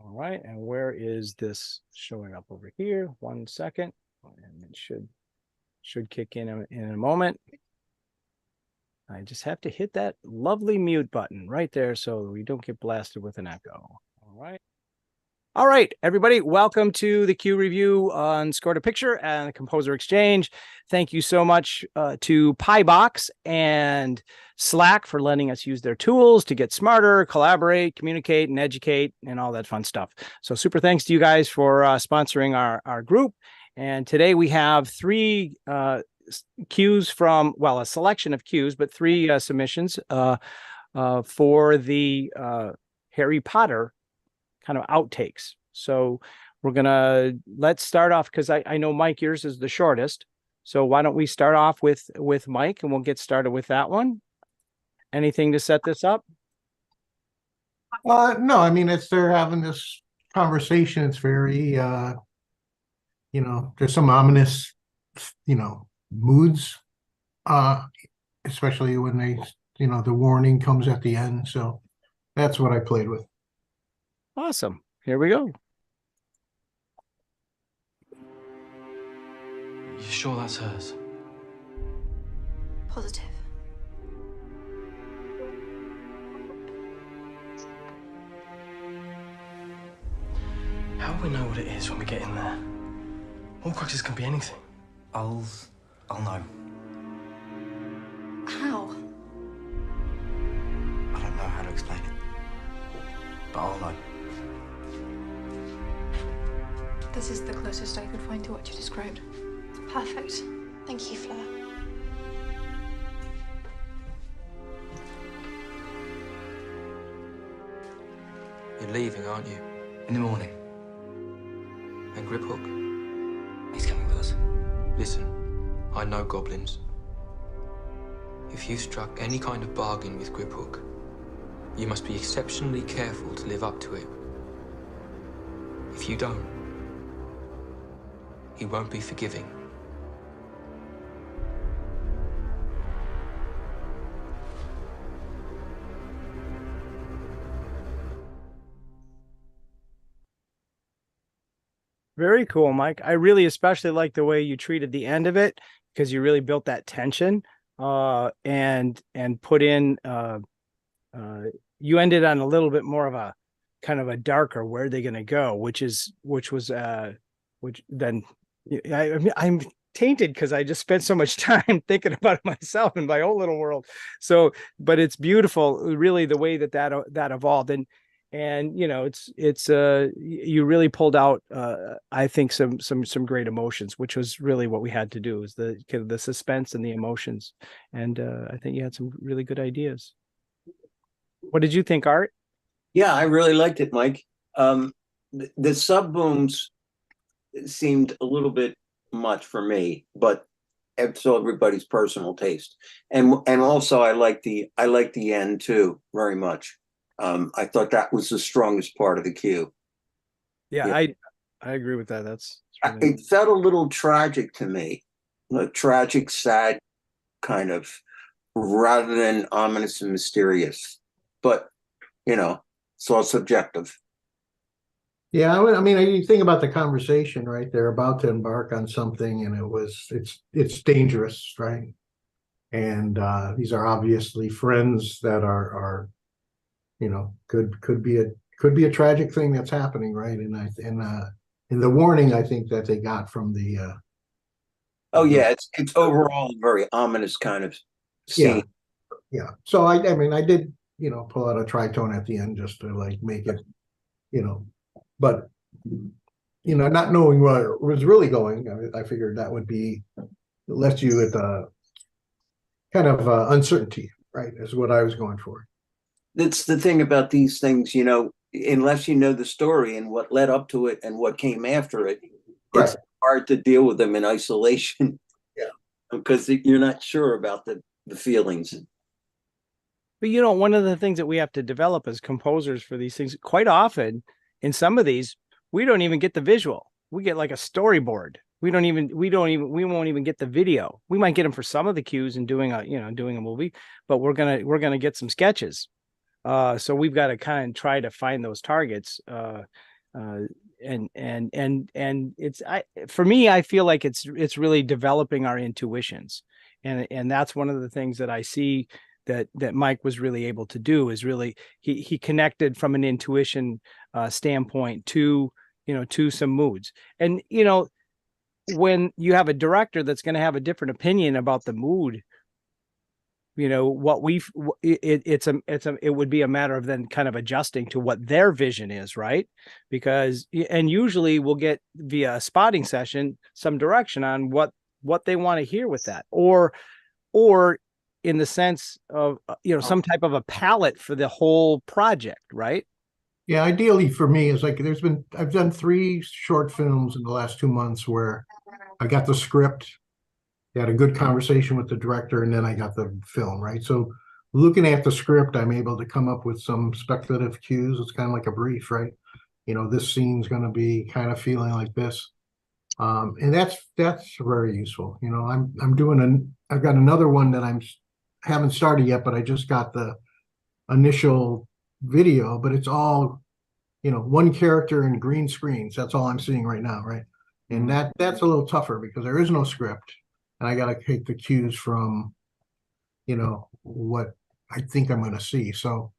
All right, and where is this showing up over here? 1 second, and it should kick in a moment. I just have to hit that lovely mute button right there so we don't get blasted with an echo. All right. All right, everybody, welcome to the Q review on Score to Picture and the Composer Exchange. Thank you so much to PyBox and Slack for letting us use their tools to get smarter, collaborate, communicate, and educate, and all that fun stuff. So super thanks to you guys for sponsoring our group. And today we have three cues from, well, a selection of cues, but three submissions for the Harry Potter kind of outtakes. So let's start off, because I know, Mike, yours is the shortest. So why don't we start off with Mike, and we'll get started with that one. Anything to set this up? No, I mean, they're having this conversation. It's very, there's some ominous, moods, especially when the warning comes at the end. So that's what I played with. Awesome. Here we go. You sure that's hers? Positive. How will we know what it is when we get in there? Horcruxes can be anything. I'll know. How? I don't know how to explain it, but I'll know. This is the closest I could find to what you described. Perfect. Thank you, Fleur. You're leaving, aren't you? In the morning. And Griphook? He's coming with us. Listen, I know goblins. If you've struck any kind of bargain with Griphook, you must be exceptionally careful to live up to it. If you don't, he won't be forgiving. Very cool, Mike. I really especially like the way you treated the end of it, because you really built that tension and put in you ended on a little bit more of a kind of a darker, where are they going to go, which then I'm tainted because I just spent so much time thinking about it myself in my own little world. So, but it's beautiful, really, the way that evolved. And it's you really pulled out I think some great emotions, which was really what we had to do, is the kind of the suspense and the emotions. And I think you had some really good ideas. What did you think, Art? Yeah, I really liked it, Mike. The sub booms seemed a little bit much for me, but it's everybody's personal taste. And also I like the end too very much. I thought that was the strongest part of the cue. Yeah. I agree with that. It felt a little tragic to me, a tragic, sad kind of, rather than ominous and mysterious. But it's all subjective. Yeah, I mean, you think about the conversation, right? They're about to embark on something, and it's dangerous, right? And these are obviously friends that are could be a tragic thing that's happening, right? And in the warning, I think that they got from the it's overall a very ominous kind of scene. Yeah. So I mean, I did pull out a tritone at the end just to like make it, but not knowing where it was really going, I figured that would be left you with a kind of uncertainty, right? Is what I was going for. That's the thing about these things, unless you know the story and what led up to it and what came after it, Right. It's hard to deal with them in isolation. Yeah. Because you're not sure about the feelings. But one of the things that we have to develop as composers for these things, quite often in some of these, we don't even get the visual. We get like a storyboard. We won't even get the video. We might get them for some of the cues and doing a movie, but we're gonna get some sketches. So we've got to kind of try to find those targets And it's for me, I feel like it's really developing our intuitions, and that's one of the things that I see that Mike was really able to do, is really he connected from an intuition standpoint to to some moods. And when you have a director that's going to have a different opinion about the mood, what it would be a matter of then kind of adjusting to what their vision is, right? Because, and usually we'll get via a spotting session some direction on what they want to hear with that, or in the sense of some type of a palette for the whole project, right? Yeah, ideally for me is like I've done 3 short films in the last 2 months where I got the script, had a good conversation with the director, and then I got the film, right? So looking at the script, I'm able to come up with some speculative cues. It's kind of like a brief, right? This scene's going to be kind of feeling like this. And that's very useful. I've got another one that haven't started yet, but I just got the initial video, but it's all, one character and green screens. That's all I'm seeing right now, right? And that's a little tougher because there is no script, and I got to take the cues from, what I think I'm going to see. So,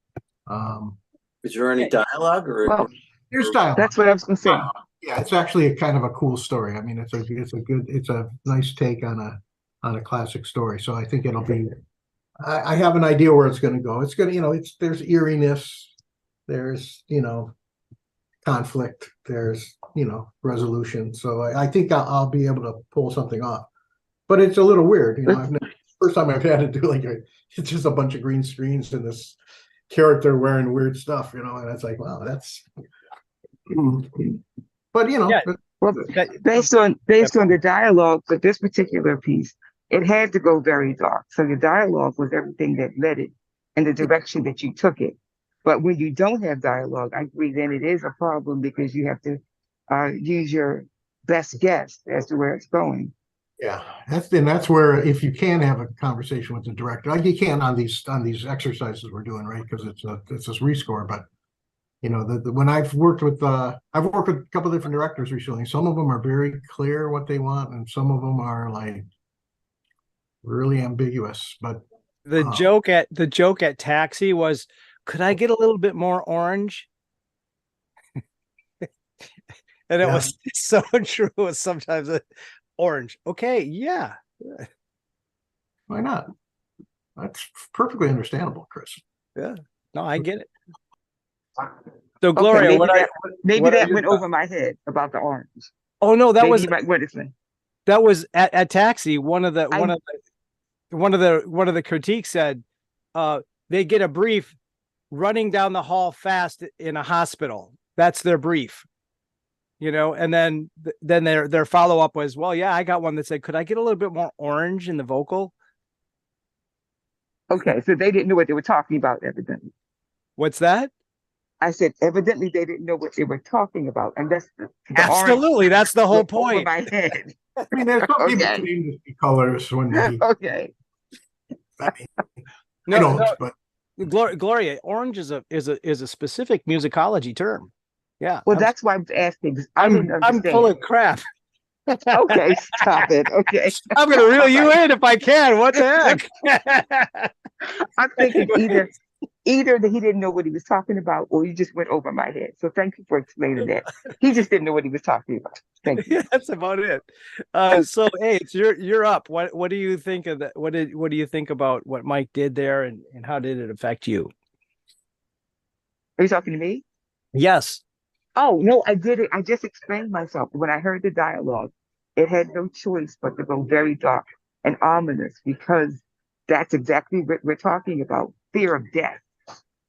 Is there any dialogue or? Well, there's dialogue. that's what I was going to say. Yeah, it's actually a kind of a cool story. I mean, it's a nice take on a classic story. So I think it'll be. I have an idea where it's going to go. It's going to, there's eeriness, there's conflict, there's resolution. So I think I'll be able to pull something off. But it's a little weird, first time I've had to do it's just a bunch of green screens and this character wearing weird stuff, and it's like, wow, that's. But Yeah. Well, based on the dialogue for this particular piece, it had to go very dark. So the dialogue was everything that led it and the direction that you took it. But when you don't have dialogue, I agree, then it is a problem because you have to use your best guess as to where it's going. Yeah, that's where, if you can have a conversation with the director, like you can on these exercises we're doing, right? Because it's this rescore. But when I've worked with a couple of different directors recently, some of them are very clear what they want, and some of them are like really ambiguous. But the joke at Taxi was, could I get a little bit more orange? And it was so true. It was sometimes orange. Okay, yeah. Why not? That's perfectly understandable, Chris. Yeah. No, I get it. So Gloria, okay, maybe that went over my head about the orange. Oh no, that was at Taxi. One of the critiques said they get a brief running down the hall fast in a hospital. That's their brief. And then their follow-up was, well, yeah, I got one that said, could I get a little bit more orange in the vocal? Okay, so they didn't know what they were talking about, evidently. What's that? I said, evidently they didn't know what they were talking about. And that's absolutely, that's the whole point. My head. I mean, there's some people change the colors when they. Okay. I mean, but Gloria, orange is a specific musicology term. Yeah. Well, that's why I was asking. I'm full of crap. Okay, stop it. Okay. I'm gonna reel you in if I can. What the heck? I'm thinking either that he didn't know what he was talking about, or you just went over my head. So thank you for explaining that. He just didn't know what he was talking about. Thank you. Yeah, that's about it. So hey, you're up. What do you think of that? What do you think about what Mike did there, and how did it affect you? Are you talking to me? Yes. Oh no, I did it. I just explained myself. When I heard the dialogue, it had no choice but to go very dark and ominous, because that's exactly what we're talking about. Fear of death.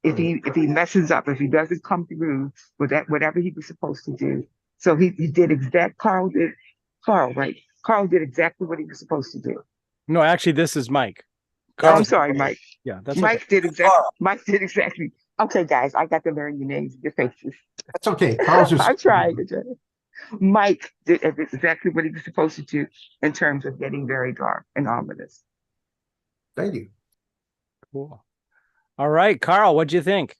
If he messes up, if he doesn't come through with that, whatever he was supposed to do. So he did Carl, right? Carl did exactly what he was supposed to do. No, actually, this is Mike. I'm sorry, Mike. Yeah, that's Mike did exactly. Okay, guys, I got to learn your names, your faces. That's okay. Carl's just. I'm trying. Mike did exactly what he was supposed to do in terms of getting very dark and ominous. Thank you. Cool. All right, Carl, what'd you think?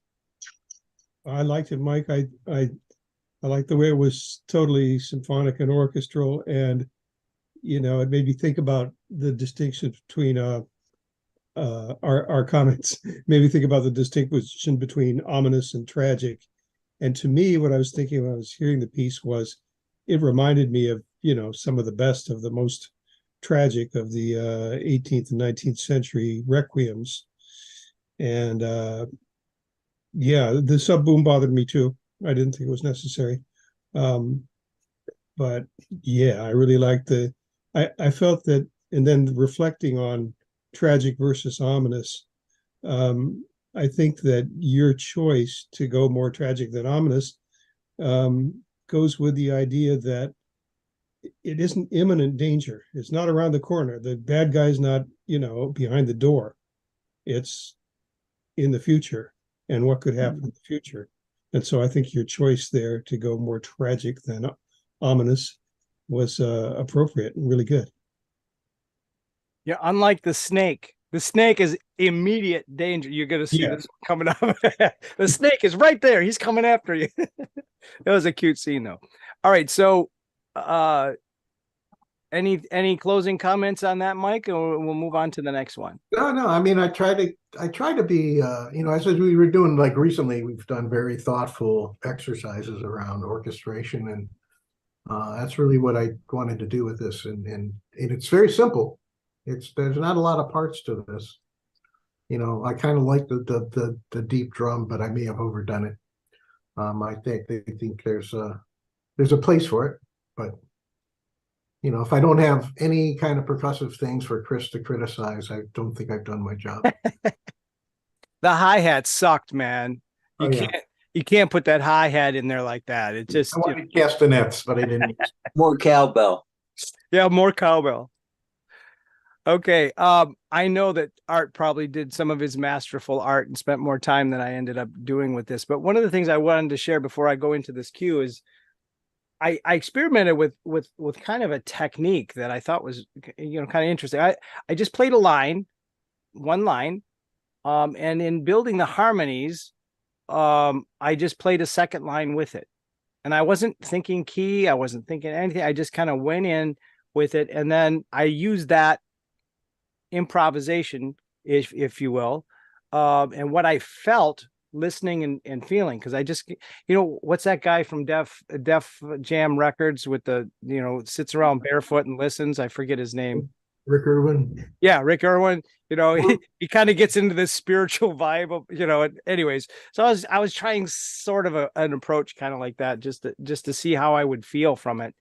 I liked it, Mike. I I liked the way it was totally symphonic and orchestral, and it made me think about the distinction between our comments. Made me think about the distinction between ominous and tragic. And to me, what I was thinking when I was hearing the piece was, it reminded me of some of the best of the most tragic of the 18th and 19th century requiems. And yeah, the sub boom bothered me too. I didn't think it was necessary. But yeah, I really liked I felt that, and then reflecting on tragic versus ominous, I think that your choice to go more tragic than ominous goes with the idea that it isn't imminent danger. It's not around the corner. The bad guy's not, behind the door. It's in the future and what could happen in the future. And so I think your choice there to go more tragic than ominous was appropriate and really good. Yeah, unlike the snake is immediate danger. You're going to see this coming up. The snake is right there. He's coming after you. That was a cute scene, though. All right, so any closing comments on that, Mike, or we'll move on to the next one? No. I mean, I try to be, as we were doing, like recently, we've done very thoughtful exercises around orchestration, and that's really what I wanted to do with this. And it's very simple. There's not a lot of parts to this. I kind of like the deep drum, but I may have overdone it. I think they think there's a place for it, but if I don't have any kind of percussive things for Chris to criticize, I don't think I've done my job. The hi-hat sucked, man. You can't put that hi-hat in there like that. It just I wanted castanets, but I didn't. More cowbell. Yeah, more cowbell. Okay. I know that Art probably did some of his masterful art and spent more time than I ended up doing with this. But one of the things I wanted to share before I go into this cue is I experimented with kind of a technique that I thought was, kind of interesting. I just played one line, and in building the harmonies, I just played a second line with it, and I wasn't thinking key. I wasn't thinking anything. I just kind of went in with it, and then I used that improvisation, if you will, and what I felt listening and feeling, because I just, what's that guy from Def Jam Records with the, sits around barefoot and listens? I forget his name. Rick Irwin. Yeah, Rick Irwin. He kind of gets into this spiritual vibe of, anyways. So I was trying sort of an approach kind of like that, just to see how I would feel from it,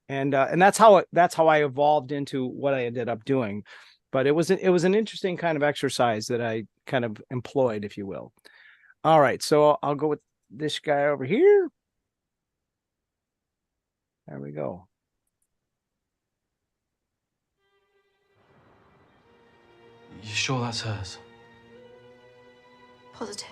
and that's how I evolved into what I ended up doing. But it was an interesting kind of exercise that I kind of employed, if you will. All right, so I'll go with this guy over here. There we go. You sure that's hers? Positive.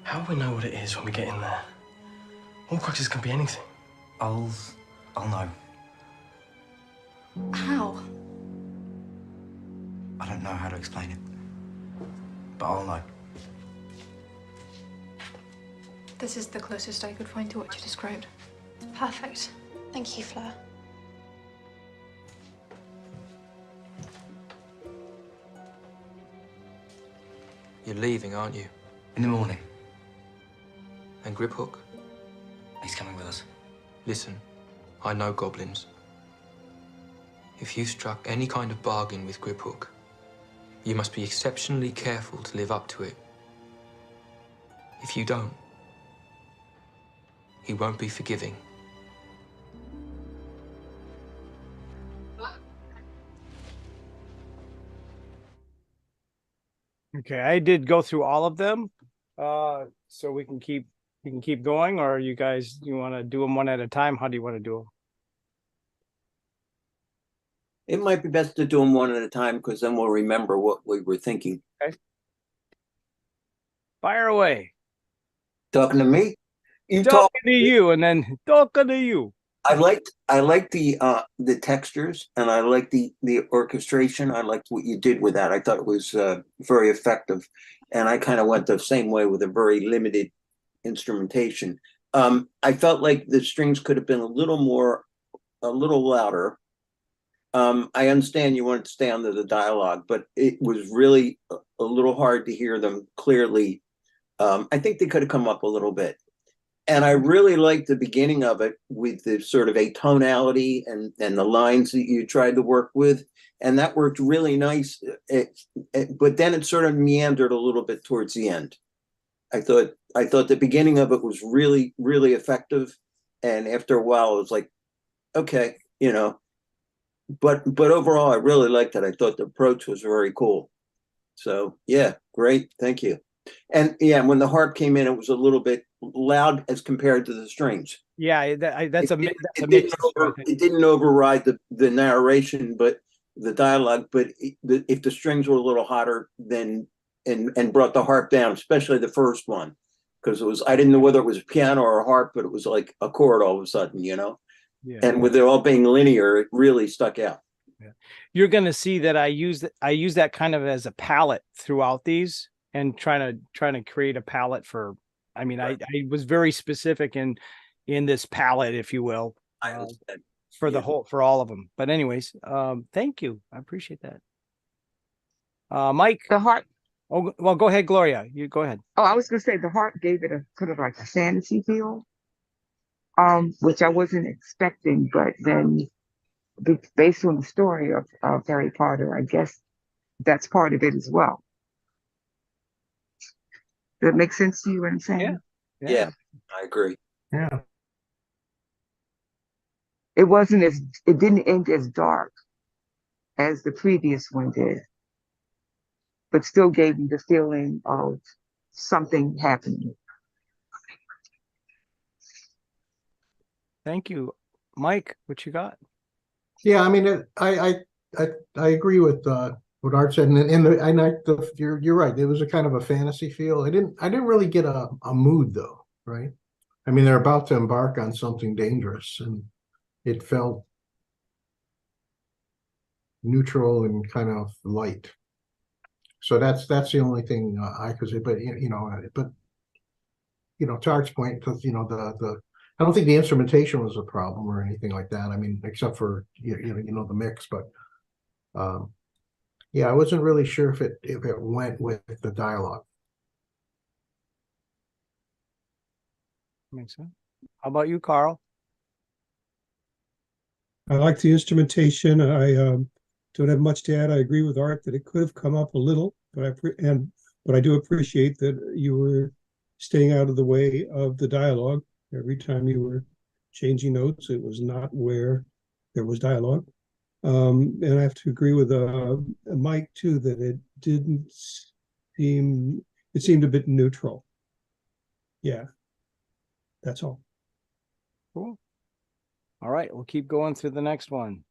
How will we know what it is when we get in there? Horcruxes can be anything. I'll know. How? I don't know how to explain it, but I'll know. This is the closest I could find to what you described. Perfect. Thank you, Fleur. You're leaving, aren't you? In the morning, And Griphook? he's coming with us. Listen, I know goblins. If you struck any kind of bargain with Griphook, you must be exceptionally careful to live up to it. If you don't, he won't be forgiving. Okay, I did go through all of them, so we can keep going, or you want to do them one at a time? How do you want to do them? It might be best to do them one at a time, because then we'll remember what we were thinking. Okay. Fire away. Talking to me? Talking to you, and then talking to you. I liked the textures, and I liked the orchestration. I liked what you did with that. I thought it was very effective, and I kind of went the same way with a very limited instrumentation. I felt like the strings could have been a little louder. I understand you wanted to stay under the dialogue, but it was really a little hard to hear them clearly. I think they could have come up a little bit. And I really liked the beginning of it with the sort of atonality and the lines that you tried to work with. And that worked really nice. But then it sort of meandered a little bit towards the end. I thought the beginning of it was really, really effective. And after a while, it was like, okay, you know. But overall, I really liked it. I thought the approach was very cool. So yeah, great. Thank you. And yeah, when the harp came in, it was a little bit loud as compared to the strings. Yeah, that's a mix. It didn't override the narration, but the dialogue. But if the strings were a little hotter, then and brought the harp down, especially the first one, because I didn't know whether it was a piano or a harp, but it was like a chord all of a sudden, you know. Yeah. And with it all being linear, it really stuck out. Yeah. You're going to see that I use that kind of as a palette throughout these, and trying to create a palette for. I mean, right. I was very specific in this palette, if you will, I understand. for all of them. But anyways, thank you. I appreciate that. Mike, The harp. Oh, well, go ahead, Gloria. You go ahead. Oh, I was going to say the harp gave it a sort of like a fantasy feel, which I wasn't expecting. But then, based on the story of Harry Potter, I guess that's part of it as well. Does that make sense to you what I'm saying? Yeah, I agree. Yeah. It didn't end as dark as the previous one did, but still gave me the feeling of something happening. Thank you. Mike, what you got? Yeah, I mean, I agree with what Art said, you're right. It was a kind of a fantasy feel. I didn't really get a mood though, right? I mean, they're about to embark on something dangerous, and it felt neutral and kind of light. So that's the only thing I could say. But to Art's point, because I don't think the instrumentation was a problem or anything like that. I mean, except for the mix, but yeah, I wasn't really sure if it went with the dialogue. Makes sense. How about you, Carl? I like the instrumentation. I don't have much to add. I agree with Art that it could have come up a little, but I do appreciate that you were staying out of the way of the dialogue. Every time you were changing notes, it was not where there was dialogue. And I have to agree with Mike too, that it seemed a bit neutral. Yeah, that's all. Cool. All right, we'll keep going through the next one.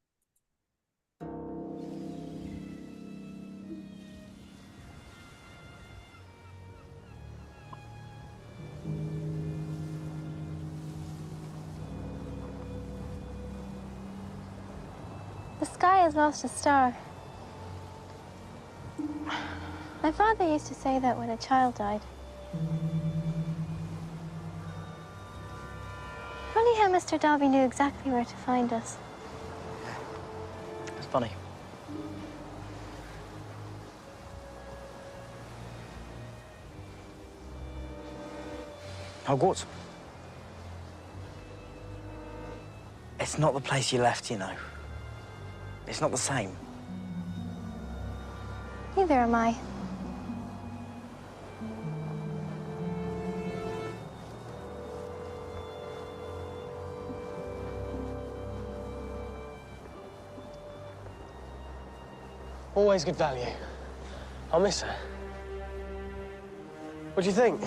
The sky has lost a star. My father used to say that when a child died. Funny how Mr. Dobby knew exactly where to find us. It's funny. Hogwarts? It's not the place you left, you know. It's not the same. Neither am I. Always good value. I'll miss her. What do you think?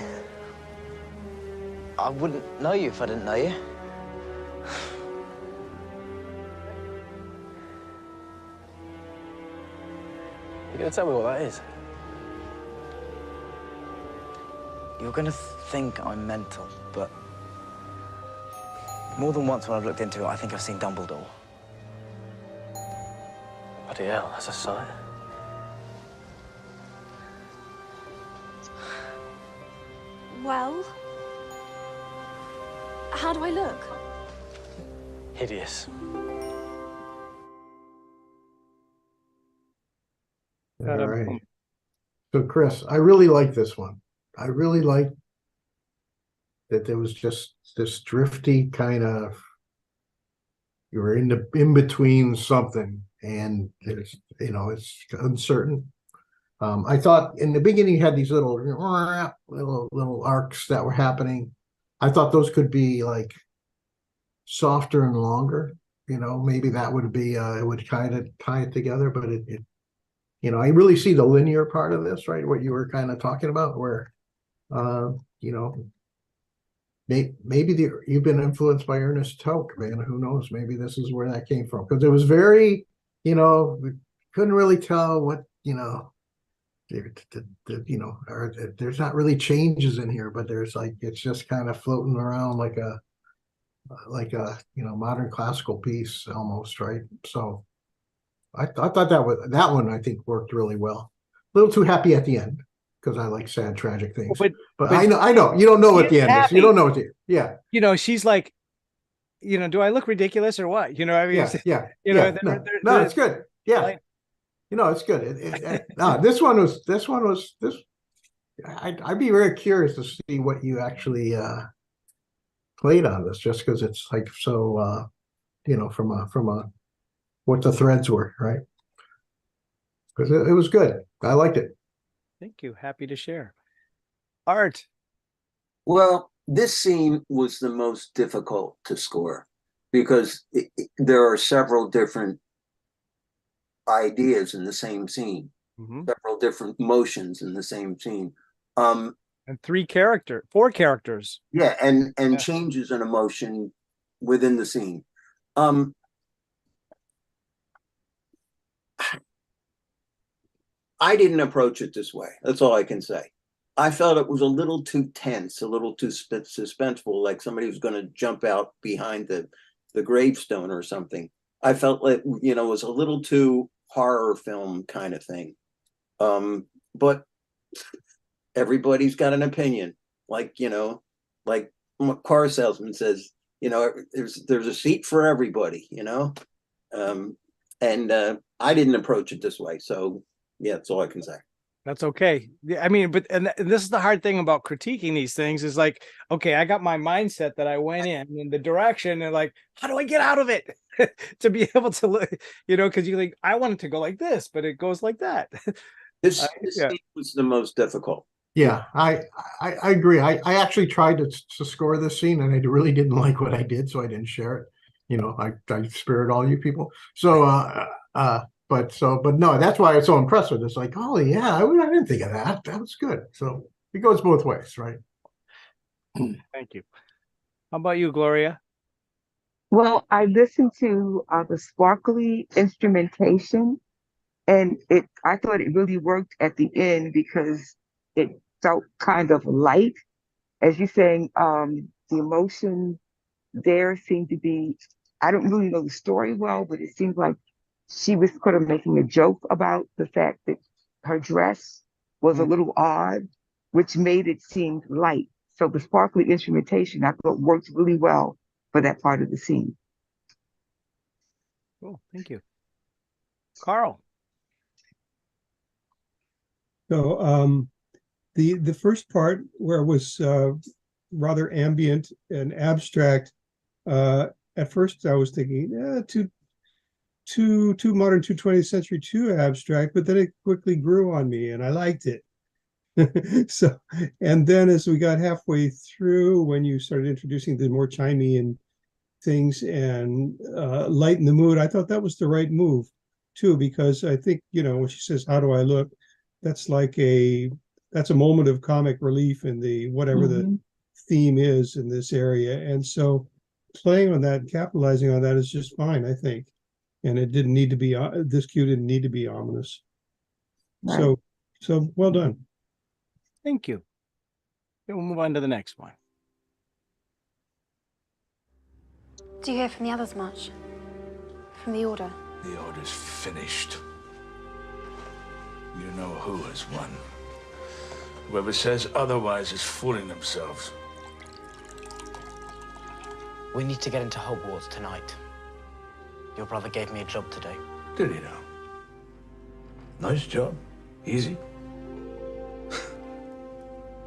I wouldn't know you if I didn't know you. You gonna tell me what that is? You're gonna think I'm mental, but More than once when I've looked into it, I think I've seen Dumbledore. Bloody hell, that's a sight. Well, how do I look? Hideous. All right. So Chris, I really like this one. I really like that there was just this drifty kind of, you were in between something, and it's, you know, it's uncertain. I thought in the beginning you had these little arcs that were happening. I thought those could be like softer and longer. You know, maybe that would be it would kind of tie it together, but it you know, I really see the linear part of this, right? What you were kind of talking about, where you know, maybe you've been influenced by Ernest Toke, man. Who knows? Maybe this is where that came from, because it was very, you know, we couldn't really tell what, you know, you know, or there's not really changes in here, but there's like, it's just kind of floating around like a you know, modern classical piece almost, right? So I thought that one I think worked really well. A little too happy at the end, because I like sad, tragic things. But I know you don't know what the end is. You don't know what the, yeah. You know, she's like, you know, do I look ridiculous or what? You know, I mean, yeah. You know, no, it's good. Yeah, like, you know, it's good. No, this one was. I'd be very curious to see what you actually played on this, just because it's like so. You know, from a what the threads were, right? Because it was good. I liked it. Thank you. Happy to share. Art. Well, this scene was the most difficult to score, because there are several different ideas in the same scene, several different motions in the same scene. And four characters. Yeah, and changes in emotion within the scene. I didn't approach it this way. That's all I can say. I felt it was a little too tense, a little too suspenseful, like somebody was going to jump out behind the gravestone or something. I felt like, you know, it was a little too horror film kind of thing. But everybody's got an opinion. Like, you know, like a car salesman says, you know, there's a seat for everybody, you know? And I didn't approach it this way. So yeah, that's all I can say. That's okay. Yeah, I mean, and this is the hard thing about critiquing these things is like, okay, I got my mindset that I went in the direction, and like, how do I get out of it to be able to look, you know, because you like, I want it to go like this, but it goes like that. This scene was the most difficult. Yeah, I agree. I actually tried to score this scene, and I really didn't like what I did, so I didn't share it. You know, I spared all you people. So but no, that's why it's so impressive. It's like, oh yeah, I didn't think of that. That was good. So it goes both ways, right? Thank you. How about you, Gloria? Well, I listened to the sparkly instrumentation, and I thought it really worked at the end because it felt kind of light. As you're saying, the emotion there seemed to be, I don't really know the story well, but it seemed like she was kind of making a joke about the fact that her dress was a little odd, which made it seem light. So the sparkly instrumentation, I thought, worked really well for that part of the scene. Cool, thank you. Carl. So the first part where it was rather ambient and abstract, at first I was thinking, too modern, too 20th century, too abstract, but then it quickly grew on me and I liked it. So, and then as we got halfway through, when you started introducing the more chimey and things and lighten the mood, I thought that was the right move too, because I think, you know, when she says, how do I look? That's like that's a moment of comic relief in the whatever the theme is in this area. And so playing on that, capitalizing on that is just fine, I think. And it didn't need to be, this cue didn't need to be ominous. Right. So well done. Thank you. Then we'll move on to the next one. Do you hear from the others much? From the Order? The order's finished. You know who has won. Whoever says otherwise is fooling themselves. We need to get into Hogwarts tonight. Your brother gave me a job to do. Did he now? Nice job. Easy?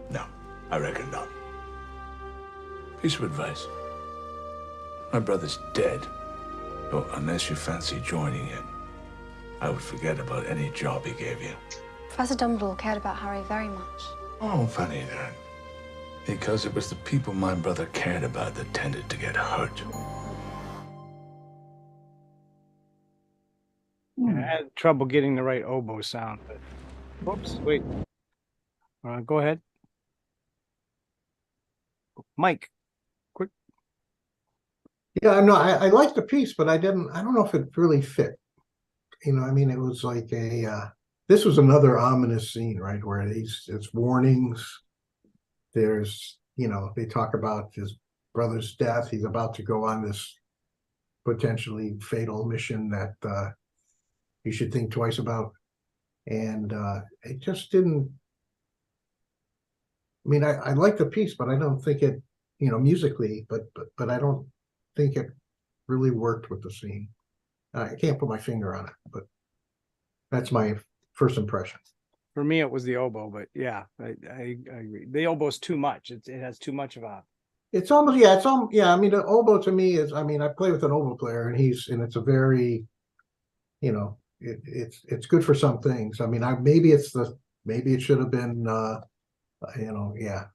No, I reckon not. Piece of advice. My brother's dead. So unless you fancy joining him, I would forget about any job he gave you. Professor Dumbledore cared about Harry very much. Oh, funny that. Because it was the people my brother cared about that tended to get hurt. I had trouble getting the right oboe sound, but whoops, wait. Go ahead. Mike, quick. Yeah, no, I liked the piece, but I don't know if it really fit. You know, I mean, it was like this was another ominous scene, right? Where it's warnings. There's, you know, they talk about his brother's death. He's about to go on this potentially fatal mission that you should think twice about. And it just didn't, I mean, I like the piece, but I don't think it, you know, musically, but I don't think it really worked with the scene. I can't put my finger on it, but that's my first impression. For me, it was the oboe, but yeah, I agree. The oboe's too much. It has too much of a. It's almost, yeah, it's almost, yeah. I mean, the oboe to me is, I mean, I play with an oboe player, and it's a very, you know, it's good for some things. I mean, maybe it should have been, you know, yeah,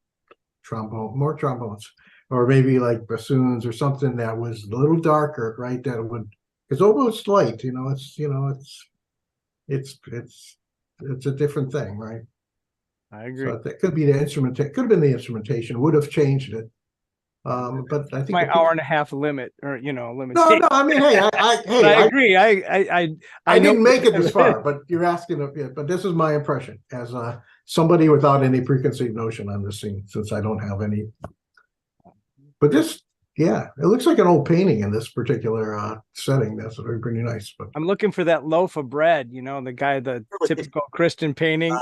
more trombones, or maybe like bassoons or something that was a little darker, right? That would, because oboe's light, you know, it's a different thing, right? I agree. So that could be the instrument. It could have been the instrumentation. Would have changed it. But I think my hour and a half limit, or you know, limit. No, I mean, hey, I agree. I didn't make it this far, but you're asking. But this is my impression as somebody without any preconceived notion on this scene, since I don't have any. But this, yeah, it looks like an old painting in this particular setting. That's pretty nice. But I'm looking for that loaf of bread. You know, the typical Christian painting.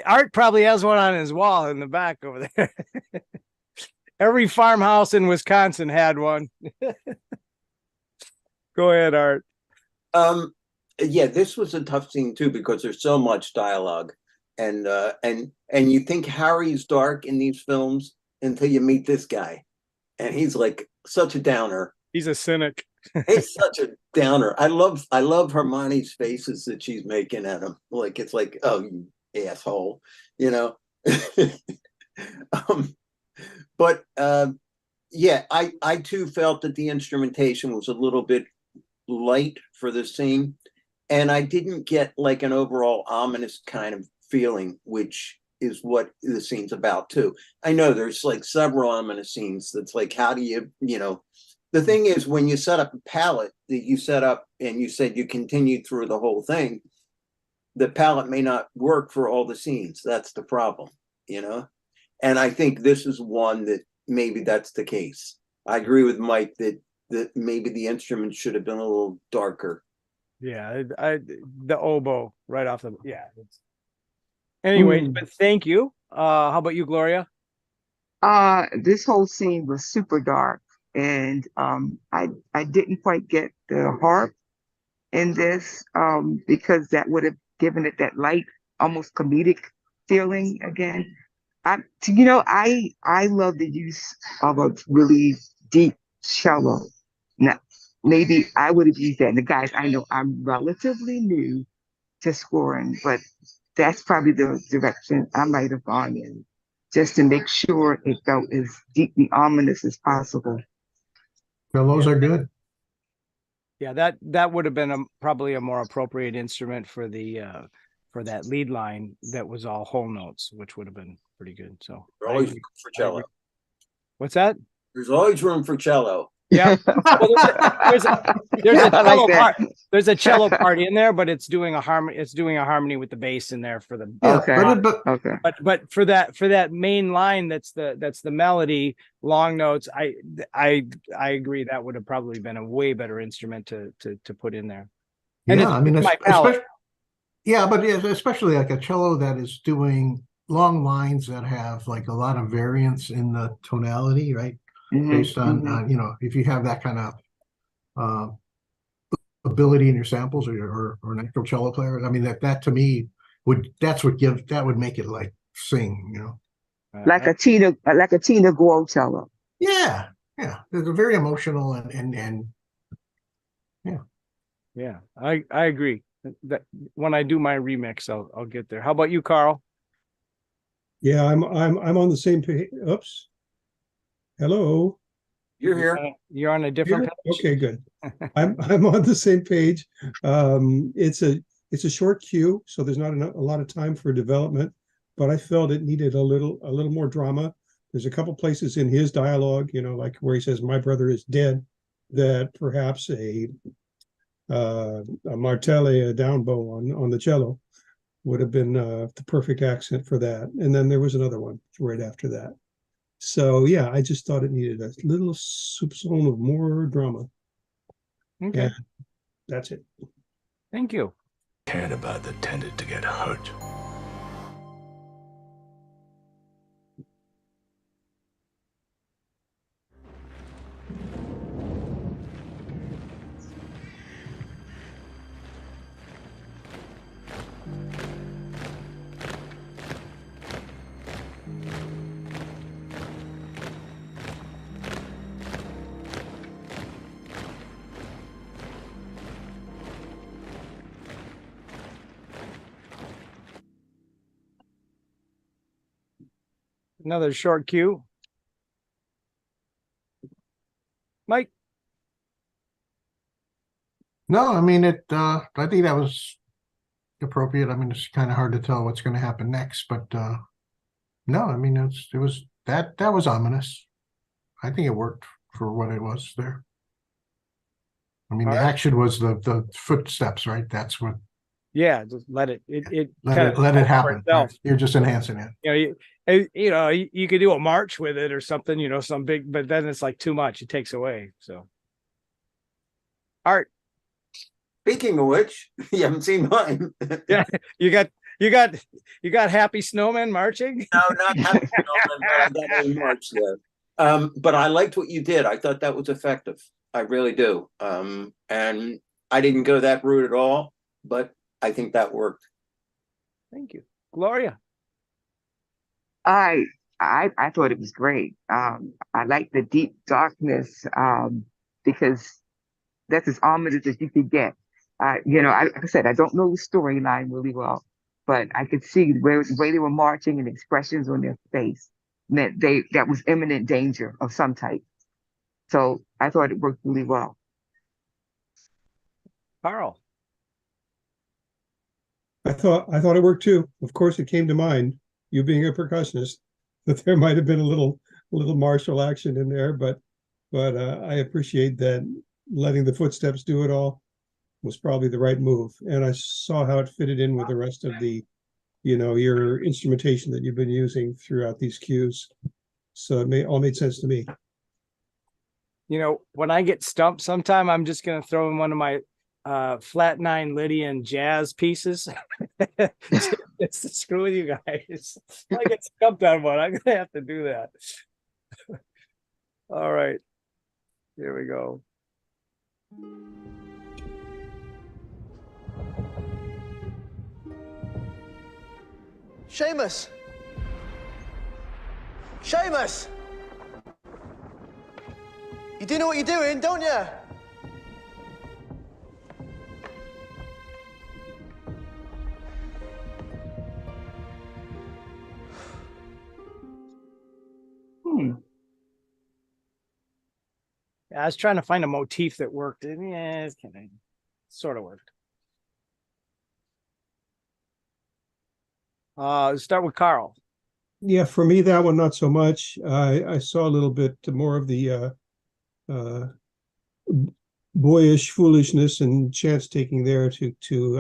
Art probably has one on his wall in the back over there. Every farmhouse in Wisconsin had one. Go ahead, Art. Yeah, this was a tough scene too, because there's so much dialogue, and you think Harry's dark in these films until you meet this guy, and he's like such a downer. He's a cynic. He's such a downer. I love Hermione's faces that she's making at him. Like, it's like, oh, you asshole, you know. But yeah, I too felt that the instrumentation was a little bit light for the scene, and I didn't get like an overall ominous kind of feeling, which is what the scene's about too. I know there's like several ominous scenes that's like, how do you know, the thing is, when you set up a palette that you set up and you said you continued through the whole thing, the palette may not work for all the scenes. That's the problem, you know? And I think this is one that maybe that's the case. I agree with Mike that maybe the instrument should have been a little darker. Yeah, the oboe right off the, yeah. Anyway, but thank you. How about you, Gloria? This whole scene was super dark, and I didn't quite get the harp in this because that would have given it that light, almost comedic feeling again. I love the use of a really deep cello. Now, maybe I would have used that. And the guys, I know I'm relatively new to scoring, but that's probably the direction I might have gone in, just to make sure it felt as deeply ominous as possible. Cellos are good. Yeah, that would have been probably a more appropriate instrument for the for that lead line that was all whole notes, which would have been pretty good. So There's always room for cello. What's that? There's always room for cello. Yeah. Well, there's a I like cello that. part. There's a cello part in there, but it's doing a harmony. It's doing a harmony with the bass in there for the. Yeah, Okay. Okay. But for that main line, that's the melody, long notes. I agree that would have probably been a way better instrument to put in there. And Yeah, it's I mean, my palate. but especially like a cello that is doing long lines that have like a lot of variance in the tonality, right? Based on, you know, if you have that kind of ability in your samples or natural cello player, I mean, that to me would make it like sing, you know. like a Tina Guo cello. Yeah, they're very emotional and Yeah, I agree. That when I do my remix, I'll get there. How about you, Carl? Yeah, I'm on the same page. Oops. Hello. You're here. You're on a different page? Okay, good. I'm on the same page. It's a short cue, so there's not a lot of time for development, but I felt it needed a little more drama. There's a couple places in his dialogue, you know, like where he says, "My brother is dead," that perhaps a martelli, a down bow on the cello would have been the perfect accent for that. And then there was another one right after that. So yeah, I just thought it needed a little soupçon of more drama. Okay. And that's it. Thank you. Cared about that tended to get hurt. Another short cue. Mike. no, I mean I think that was appropriate. I mean, it's kind of hard to tell what's going to happen next, but no, I mean it was that was ominous. I think it worked for what it was there. I mean, the action was the footsteps, right? That's what. Yeah, just let it Let it happen. Right? You're just enhancing it. You know, you could do a march with it or something, you know, some big, but then it's like too much. It takes away. So, Art. Speaking of which, you haven't seen mine. Yeah, you got Happy Snowman marching. No, not Happy Snowman, but I got a march there. But I liked what you did. I thought that was effective. I really do. And I didn't go that route at all, but I think that worked. Thank you, Gloria. I thought it was great. I like the deep darkness because that's as ominous as you could get. You know, like I said, I don't know the storyline really well, but I could see the way they were marching and expressions on their face meant that was imminent danger of some type. So I thought it worked really well. Carl. I thought it worked too. Of course, it came to mind, you being a percussionist, that there might have been a little martial action in there, but I appreciate that letting the footsteps do it all was probably the right move. And I saw how it fitted in with the rest of the, you know, your instrumentation that you've been using throughout these cues. So it all made sense to me. You know, when I get stumped sometime, I'm just going to throw in one of my flat nine Lydian jazz pieces. It's to screw with you guys. I get stumped on one. I'm going to have to do that. All right. Here we go. Seamus! Seamus! You do know what you're doing, don't you? I was trying to find a motif that worked. Yeah, it's kind of sort of worked. Start with Carl. Yeah, for me, that one, not so much. I saw a little bit more of the boyish foolishness and chance taking there to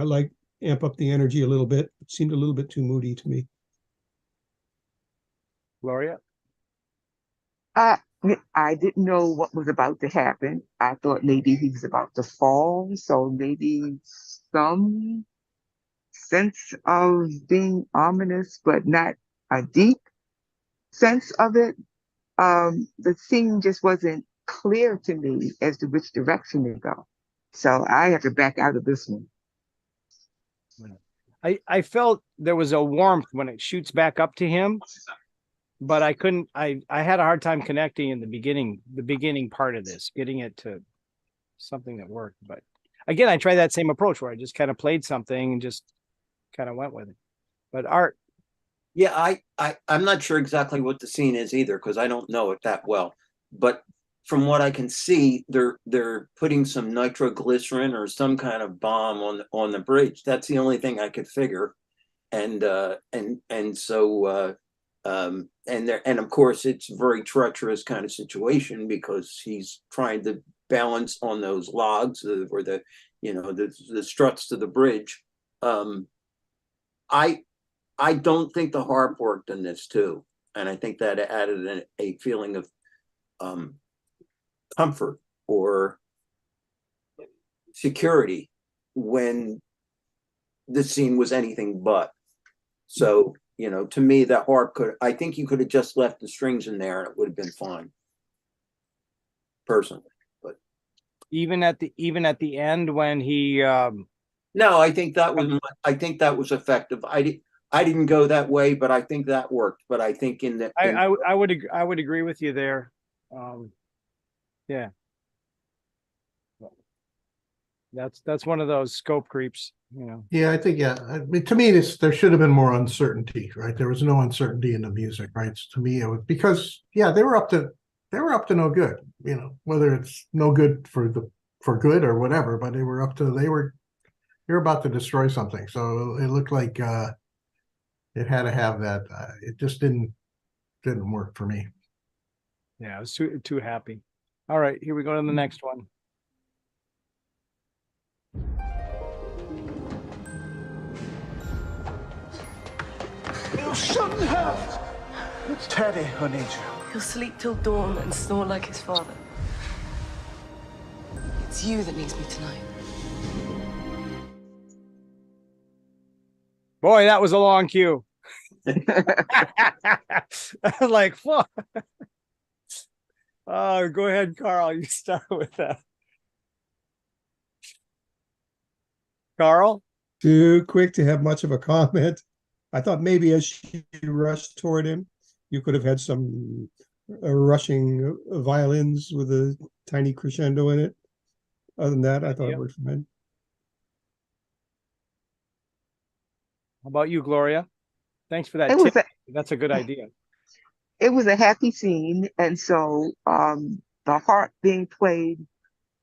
like amp up the energy a little bit. It seemed a little bit too moody to me. Gloria? I didn't know what was about to happen. I thought maybe he was about to fall, so maybe some sense of being ominous, but not a deep sense of it. The scene just wasn't clear to me as to which direction to go. So I have to back out of this one. I felt there was a warmth when it shoots back up to him, but I had a hard time connecting in the beginning part of this, getting it to something that worked. But again, I tried that same approach where I just kind of played something and just kind of went with it. But Art. Yeah, I'm not sure exactly what the scene is either, because I don't know it that well. But from what I can see, they're putting some nitroglycerin or some kind of bomb on the bridge. That's the only thing I could figure. And so and of course it's a very treacherous kind of situation because he's trying to balance on those logs or the struts to the bridge. I don't think the harp worked in this too, and I think that added a feeling of comfort or security when the scene was anything but. So, to me, that harp I think you could have just left the strings in there and it would have been fine. Personally, but even at the end when he no, I think that was effective. I didn't go that way, but I think that worked. But I think I would agree with you there. Yeah. That's one of those scope creeps, Yeah, I think, I mean, to me, there should have been more uncertainty, right? There was no uncertainty in the music, right? So to me, it was because, yeah, they were up to no good, whether it's no good for good or whatever, but they were about to destroy something. So it looked like it had to have that. It just didn't work for me. Yeah, I was too happy. All right, here we go to the next one. You shouldn't have. It's Teddy who needs you. He'll sleep till dawn and snore like his father. It's you that needs me tonight. Boy, that was a long cue. I was like, fuck. Oh, go ahead, Carl. You start with that. Carl? Too quick to have much of a comment. I thought maybe as she rushed toward him, you could have had some rushing violins with a tiny crescendo in it. Other than that, I thought it worked fine. How about you, Gloria? Thanks for that tip. That's a good idea. It was a happy scene, and so the harp being played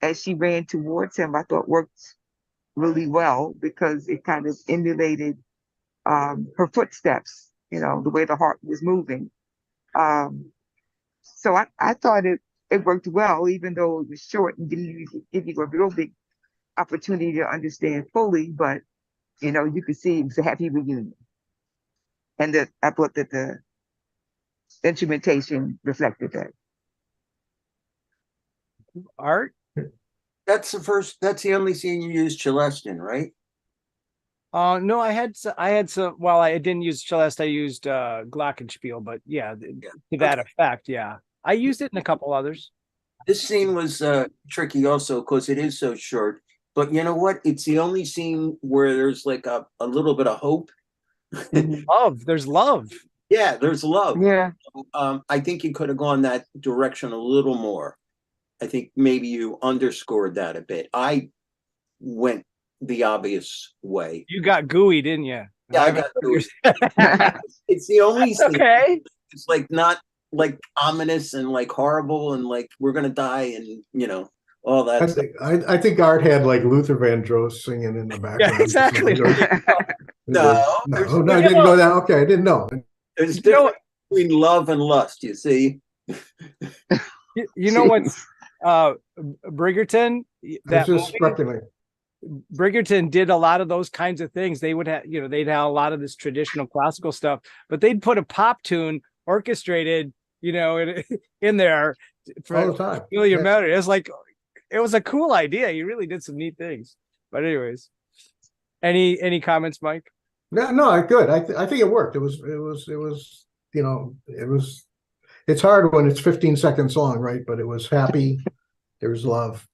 as she ran towards him, I thought worked really well because it kind of emulated her footsteps, the way the harp was moving. So I thought it worked well, even though it was short and didn't give you a real big opportunity to understand fully, but you could see it was a happy reunion. And I thought that the instrumentation reflected that. Art? That's the only scene you used Celeste in, right? No, I had some, well, I didn't use Celeste, I used Glockenspiel, but yeah, to that effect, yeah. I used it in a couple others. This scene was tricky also because it is so short. But you know what? It's the only scene where there's like a little bit of hope. Love. There's love. Yeah, there's love. Yeah. I think you could have gone that direction a little more. I think maybe you underscored that a bit. I went the obvious way. You got gooey, didn't you? Yeah, I got gooey. It's the only scene. Okay. It's like not like ominous and like horrible and like we're gonna die and all that. I think Art had like Luther Vandross singing in the background. Yeah, exactly. No, I didn't know that. Okay, I didn't know. There's difference between love and lust, you see. You know Bridgerton, I that was just movie, speculating. Bridgerton did a lot of those kinds of things. They would have, they'd have a lot of this traditional classical stuff, but they'd put a pop tune orchestrated, in there for All the time. familiar Yes. melody. It's like, it was a cool idea. He really did some neat things. But anyways, any comments, Mike? No, good. I think it worked. It's hard when it's 15 seconds long, right? But it was happy. There was love.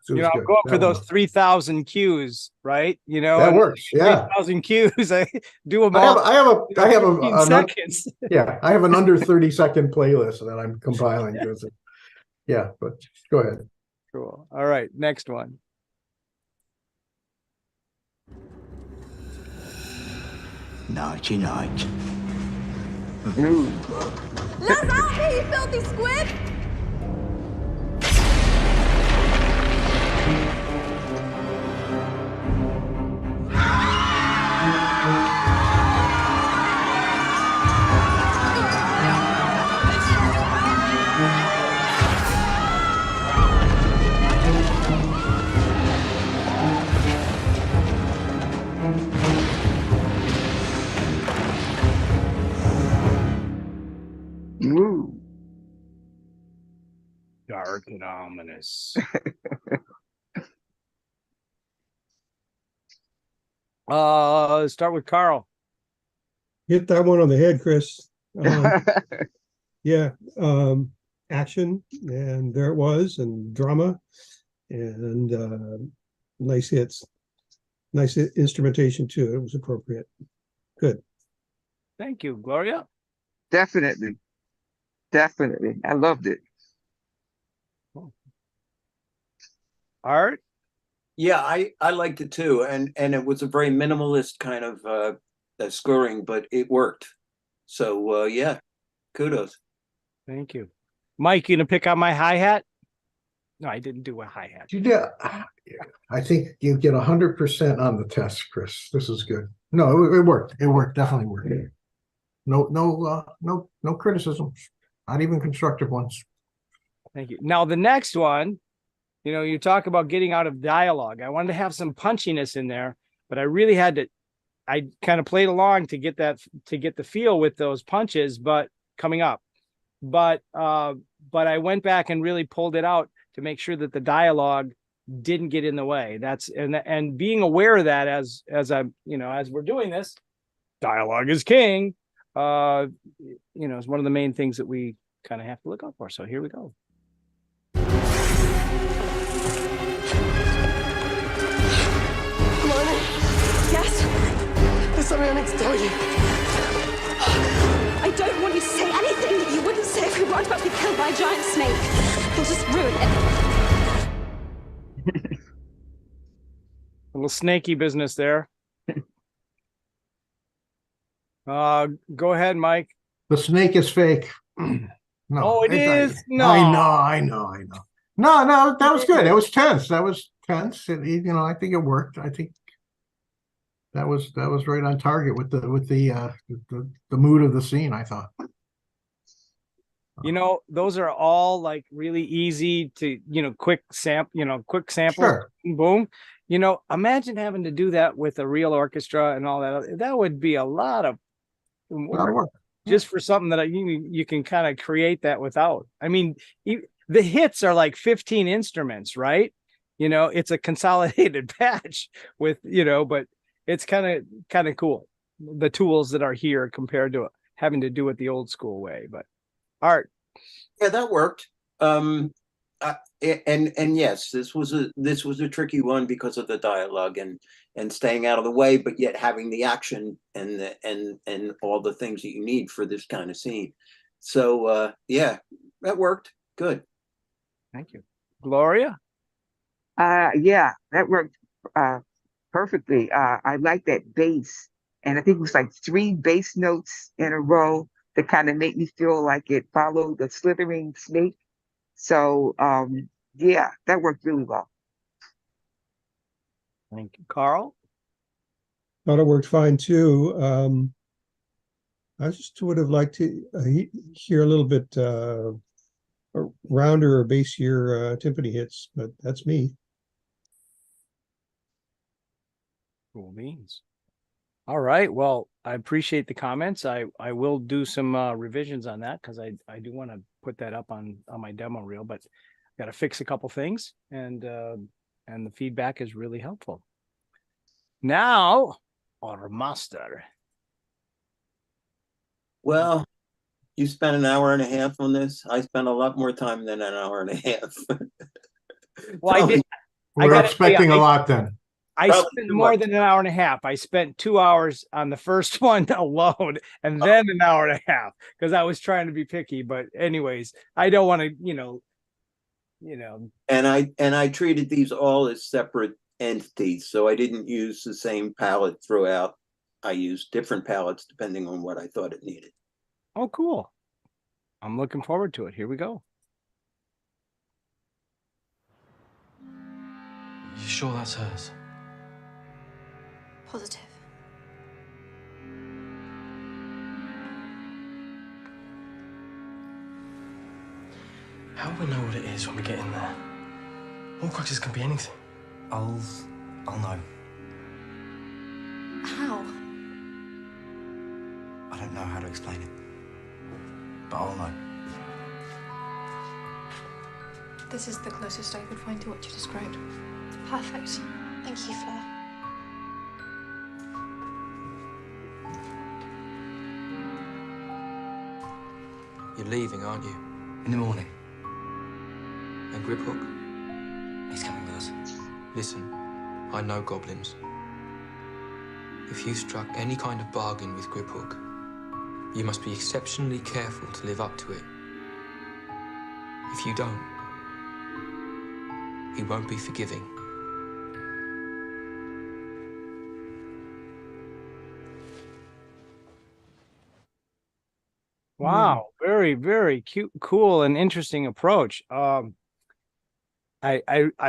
It was I'm good. going for That those worked. 3,000 cues, right? That and works. Yeah. 3,000 cues. I do them I have all. I have 15 seconds. yeah, I have an under 30-second playlist that I'm compiling. Yeah, but go ahead. Cool. All right, next one. Nighty night. Let out me, you filthy squid! Ooh. Dark and ominous. Start with Carl. Hit that one on the head, Chris. Yeah, action, and there it was, and drama, and nice hits. Nice instrumentation too. It was appropriate. Good. Thank you, Gloria. Definitely. I loved it. Art. Yeah, I liked it too, and it was a very minimalist kind of scoring, but it worked. So yeah, kudos. Thank you, Mike. You gonna pick on my hi-hat? No, I didn't do a hi-hat. You did. I think you get 100% on the test, Chris. This is good. No, it worked. It worked. Definitely worked. No criticisms, not even constructive ones. Thank you. Now the next one, you talk about getting out of dialogue. I wanted to have some punchiness in there, but I really had to. I kind of played along to get the feel with those punches, but coming up. But I went back and really pulled it out to make sure that the dialogue didn't get in the way. That's and being aware of that as we're doing this, dialogue is king. Is one of the main things that we kind of have to look out for. So here we go. Lorna, yes? There's something I need to tell you. I don't want you to say anything that you wouldn't say if we weren't about to be killed by a giant snake. You'll just ruin it. A little snaky business there. Go ahead, Mike. The snake is fake. No. Oh, it is? No. I know. No, that was good. It was tense. That was tense. I think it worked. I think that was right on target with the mood of the scene, I thought. Those are all like really easy to, quick sample, Sure. Boom. Imagine having to do that with a real orchestra and all that. That would be a lot of work. Just for something that you can kind of create that without. I mean, the hits are like 15 instruments, right? It's a consolidated patch with, but it's kind of cool. The tools that are here compared to having to do it the old school way. But Art. Yeah, that worked. And yes, this was a tricky one because of the dialogue and staying out of the way, but yet having the action and all the things that you need for this kind of scene. So yeah, that worked. Good. Thank you. Gloria? Yeah, that worked perfectly. I like that bass, and I think it was like 3 bass notes in a row that kind of made me feel like it followed the slithering snake. So yeah, that worked really well. Thank you. Carl? Thought it worked fine too. I just would have liked to hear a little bit rounder or bassier timpani hits, but that's me. Cool beans. All right. Well, I appreciate the comments. I will do some revisions on that because I do want to put that up on my demo reel, but got to fix a couple things, and the feedback is really helpful. Now, our master. Well, you spent an hour and a half on this. I spent a lot more time than an hour and a half. Well, I did. We're expecting a lot then. I spent more than an hour and a half. I spent 2 hours on the first one alone, and then an hour and a half because I was trying to be picky. But anyways, I don't want to, And I treated these all as separate entities, so I didn't use the same palette throughout. I used different palettes depending on what I thought it needed. Oh, cool. I'm looking forward to it. Here we go. You sure that's hers? Positive. How will we know what it is when we get in there? Horcruxes can be anything. I'll know. How? I don't know how to explain it, but I'll know. This is the closest I could find to what you described. Perfect. Thank you, Fleur. You're leaving, aren't you? In the morning. And Griphook? He's coming with us. Listen, I know goblins. If you struck any kind of bargain with Griphook, you must be exceptionally careful to live up to it. If you don't, he won't be forgiving. Wow, very, very cute, cool, and interesting approach. I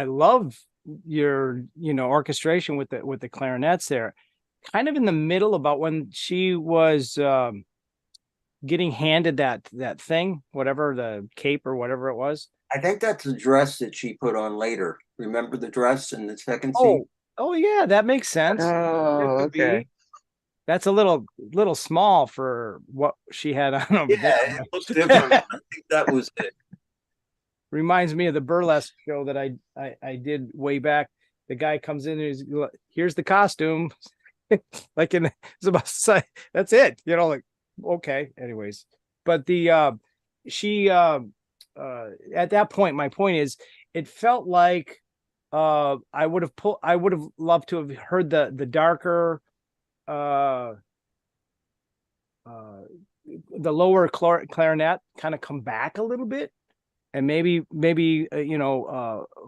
love your orchestration with the clarinets there. Kind of in the middle about when she was getting handed that thing, whatever, the cape or whatever it was. I think that's the dress that she put on later. Remember the dress in the second scene? Oh yeah, that makes sense. Oh, okay. That's a little small for what she had on over there. Yeah, it looks different. I think that was it. Reminds me of the burlesque show that I did way back. The guy comes in and he's, here's the costume. Like it's about to say, that's it. Like, okay. Anyways, but she at that point, my point is, it felt like I would have loved to have heard the darker the lower clarinet kind of come back a little bit, and maybe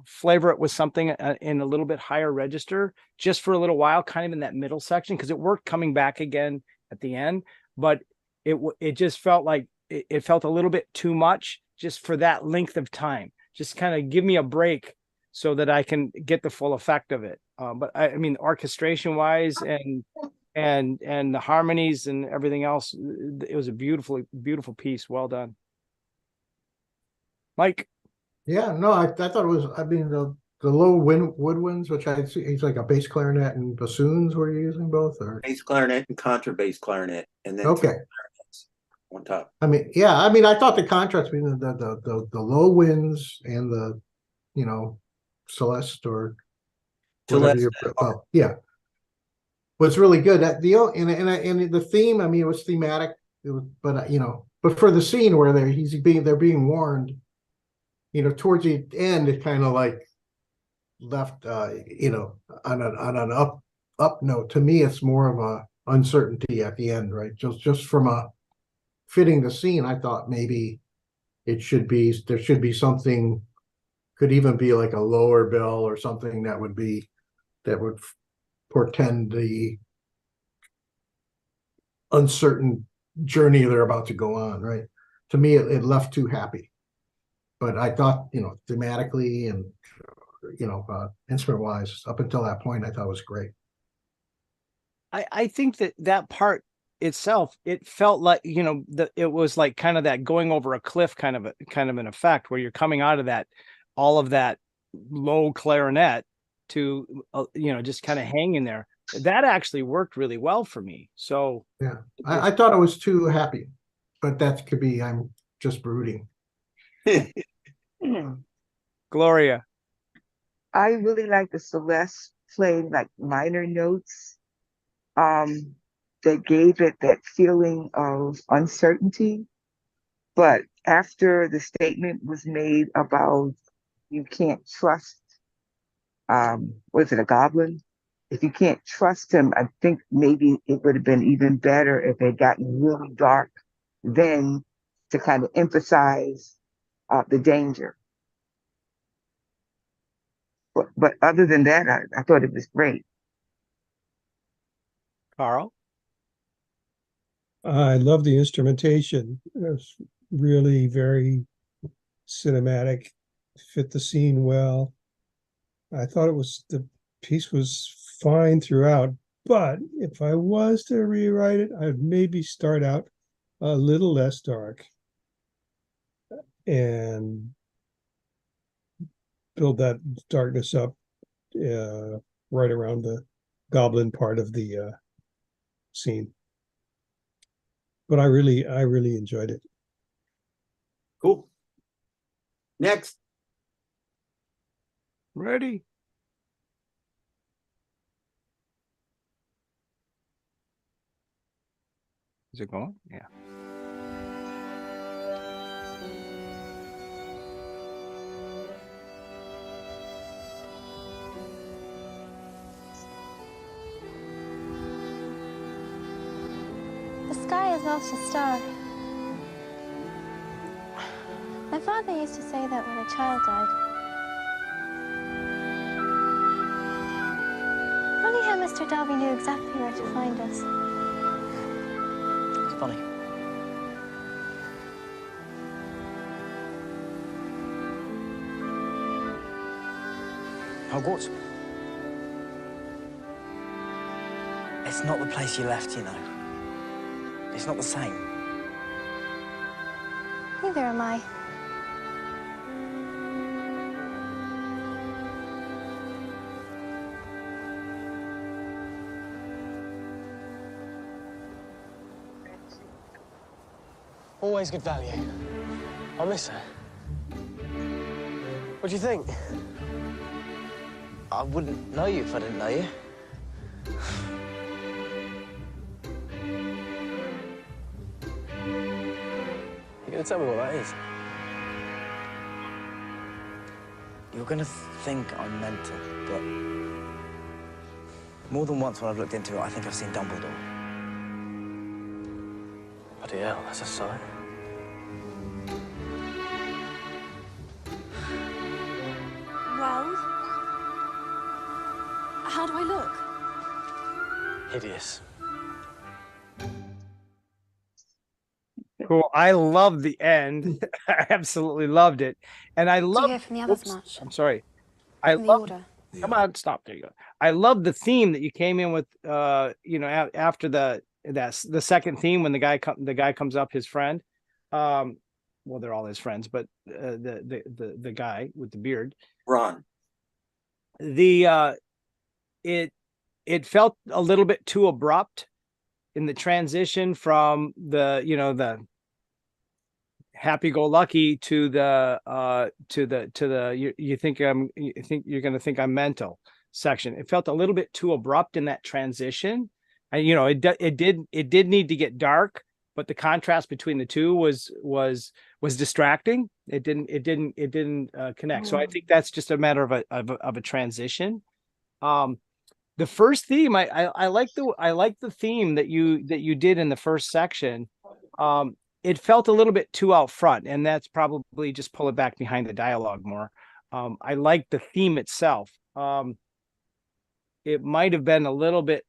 flavor it with something in a little bit higher register just for a little while, kind of in that middle section, because it worked coming back again at the end, but it just felt like it felt a little bit too much just for that length of time. Just kind of give me a break so that I can get the full effect of it. But I mean, orchestration wise and the harmonies and everything else, it was a beautiful piece. Well done, Mike. Yeah, no, I thought it was. I mean, the low woodwinds, which I see, it's like a bass clarinet and bassoons. Were you using both, or bass clarinet and contrabass clarinet, and then okay, on top. I mean, yeah, I mean, I thought the contrast between the low winds and the, Celeste or whatever you're, yeah, was really good. And the theme, I mean, it was thematic. It was, but for the scene where they're being warned, towards the end, it kind of like left, on an up note. To me, it's more of a uncertainty at the end, right? Just from a fitting the scene, I thought maybe there should be something, could even be like a lower bill or something that would portend the uncertain journey they're about to go on, right? To me, it left too happy. But I thought, thematically and, instrument wise, up until that point, I thought it was great. I think that part itself, it felt like, you know, it was like kind of that going over a cliff kind of an effect where you're coming out of that, all of that low clarinet to, you know, just kind of hanging there. That actually worked really well for me. So Yeah, I thought it was too happy, but that could be, I'm just brooding. Gloria. I really like the Celeste playing like minor notes. That gave it that feeling of uncertainty. But after the statement was made about you can't trust, was it a goblin? If you can't trust him, I think maybe it would have been even better if it had gotten really dark then to kind of emphasize the danger. But other than that, I thought it was great. Carl? I love the instrumentation. It was really very cinematic, fit the scene well. I thought the piece was fine throughout, but if I was to rewrite it, I'd maybe start out a little less dark and build that darkness up right around the goblin part of the scene. But I really enjoyed it. Cool. Next. Ready. Is it going? Yeah. The sky has lost a star. My father used to say that when a child died. Funny how Mr. Darby knew exactly where to find us. It's funny. Hogwarts? It's not the place you left, you know. It's not the same. Neither am I. Always good value. I'll miss her. What do you think? I wouldn't know you if I didn't know you. You gonna tell me what that is? You're gonna think I'm mental, but more than once when I've looked into it, I think I've seen Dumbledore. Bloody hell, that's a sign. Well, how do I look? Hideous. Cool. I love the end. I absolutely loved it. And I Do you love hear from the others much? I'm sorry. I From the love order? Come on, stop. There you go. I love the theme that you came in with you know, after the second theme when the guy comes up, his friend. Well, they're all his friends, but the guy with the beard. Ron. It felt a little bit too abrupt in the transition from the, you know, the happy-go-lucky to the you think you're going to think I'm mental section. It felt a little bit too abrupt in that transition. And, you know, it did need to get dark, but the contrast between the two was distracting. It didn't connect. So I think that's just a matter of a transition. The first theme, I like the theme that you did in the first section. It felt a little bit too out front, and that's probably just pull it back behind the dialogue more. I like the theme itself. It might have been a little bit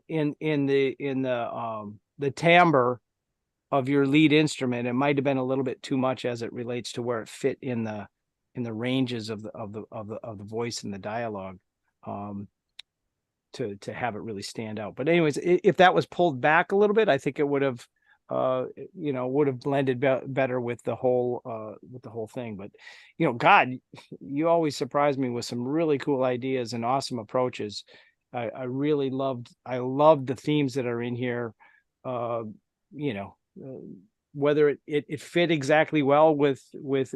in the timbre of your lead instrument. It might have been a little bit too much as it relates to where it fit in the ranges of the voice and the dialogue. to have it really stand out. But anyways, if that was pulled back a little bit, I think it would have would have blended better with the whole thing. But God, you always surprise me with some really cool ideas and awesome approaches. I really loved the themes that are in here. Whether it fit exactly well with what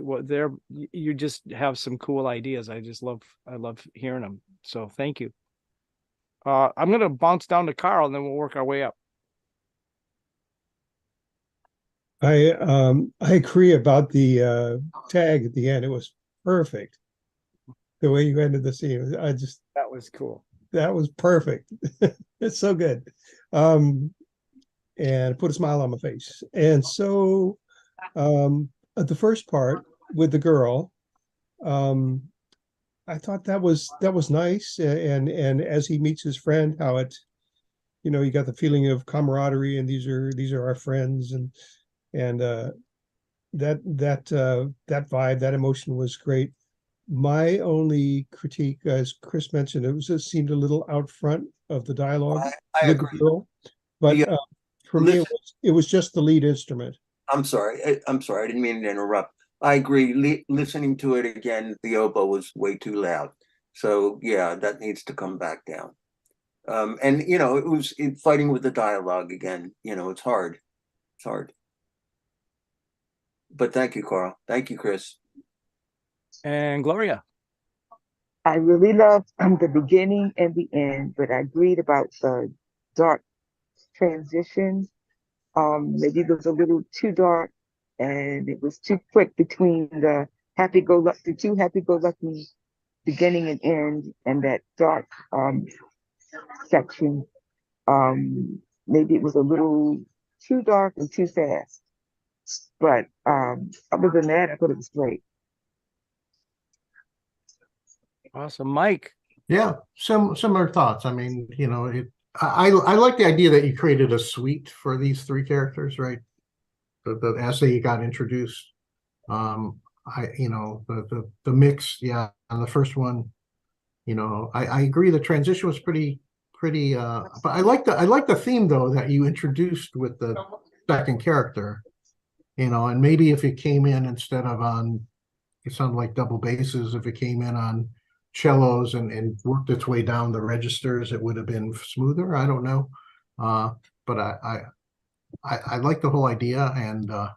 you just have some cool ideas. I love hearing them. So thank you. I'm gonna bounce down to Carl and then we'll work our way up. I agree about the tag at the end. It was perfect. The way you ended the scene. That was cool. That was perfect. It's so good. And put a smile on my face. And so the first part with the girl, I thought that was nice. And as he meets his friend, how it, you got the feeling of camaraderie, and these are our friends, and that vibe, that emotion was great. My only critique, as Chris mentioned, it seemed a little out front of the dialogue with the girl, but for me, it was just the lead instrument. I'm sorry. I didn't mean to interrupt. I agree. Listening to it again, the oboe was way too loud. So yeah, that needs to come back down. And it was fighting with the dialogue again. It's hard. It's hard. But thank you, Carl. Thank you, Chris. And Gloria. I really loved the beginning and the end, but I agreed about the dark transition. Maybe it was a little too dark, and it was too quick between the two happy-go-lucky beginning and end, and that dark section. Maybe it was a little too dark and too fast. But other than that, I thought it was great. Awesome, Mike. Yeah, similar thoughts. I mean, I like the idea that you created a suite for these three characters, right? As they got introduced. The mix, yeah, on the first one, I agree the transition was pretty but I like the theme though that you introduced with the second character, and maybe if it came in instead of it sounded like double basses, if it came in on cellos and worked its way down the registers, it would have been smoother. I don't know, but I like the whole idea, and I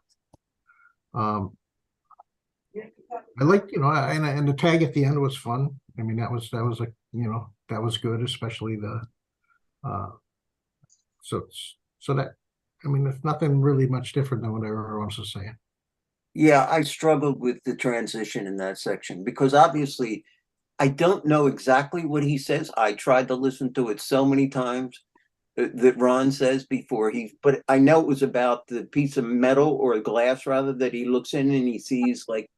like and the tag at the end was fun. I mean, that was like that was good, especially the so that, I mean, it's nothing really much different than what everyone else is saying. Yeah, I struggled with the transition in that section because obviously I don't know exactly what he says. I tried to listen to it so many times that Ron says before but I know it was about the piece of metal or glass rather that he looks in and he sees like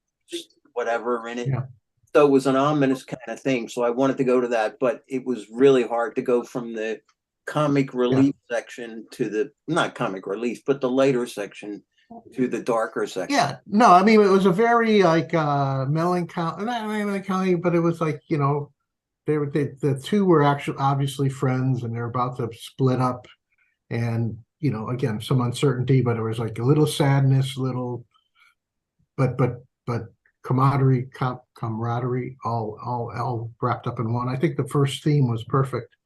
whatever in it. Yeah. So it was an ominous kind of thing. So I wanted to go to that, but it was really hard to go from the comic relief section to the, not comic relief, but the later section to the darker section. Yeah, no, I mean, it was a very like melancholy, not melancholy, but it was like, the two were actually obviously friends and they're about to split up, and again, some uncertainty, but it was like a little sadness, but camaraderie, all wrapped up in one. I think the first theme was perfect,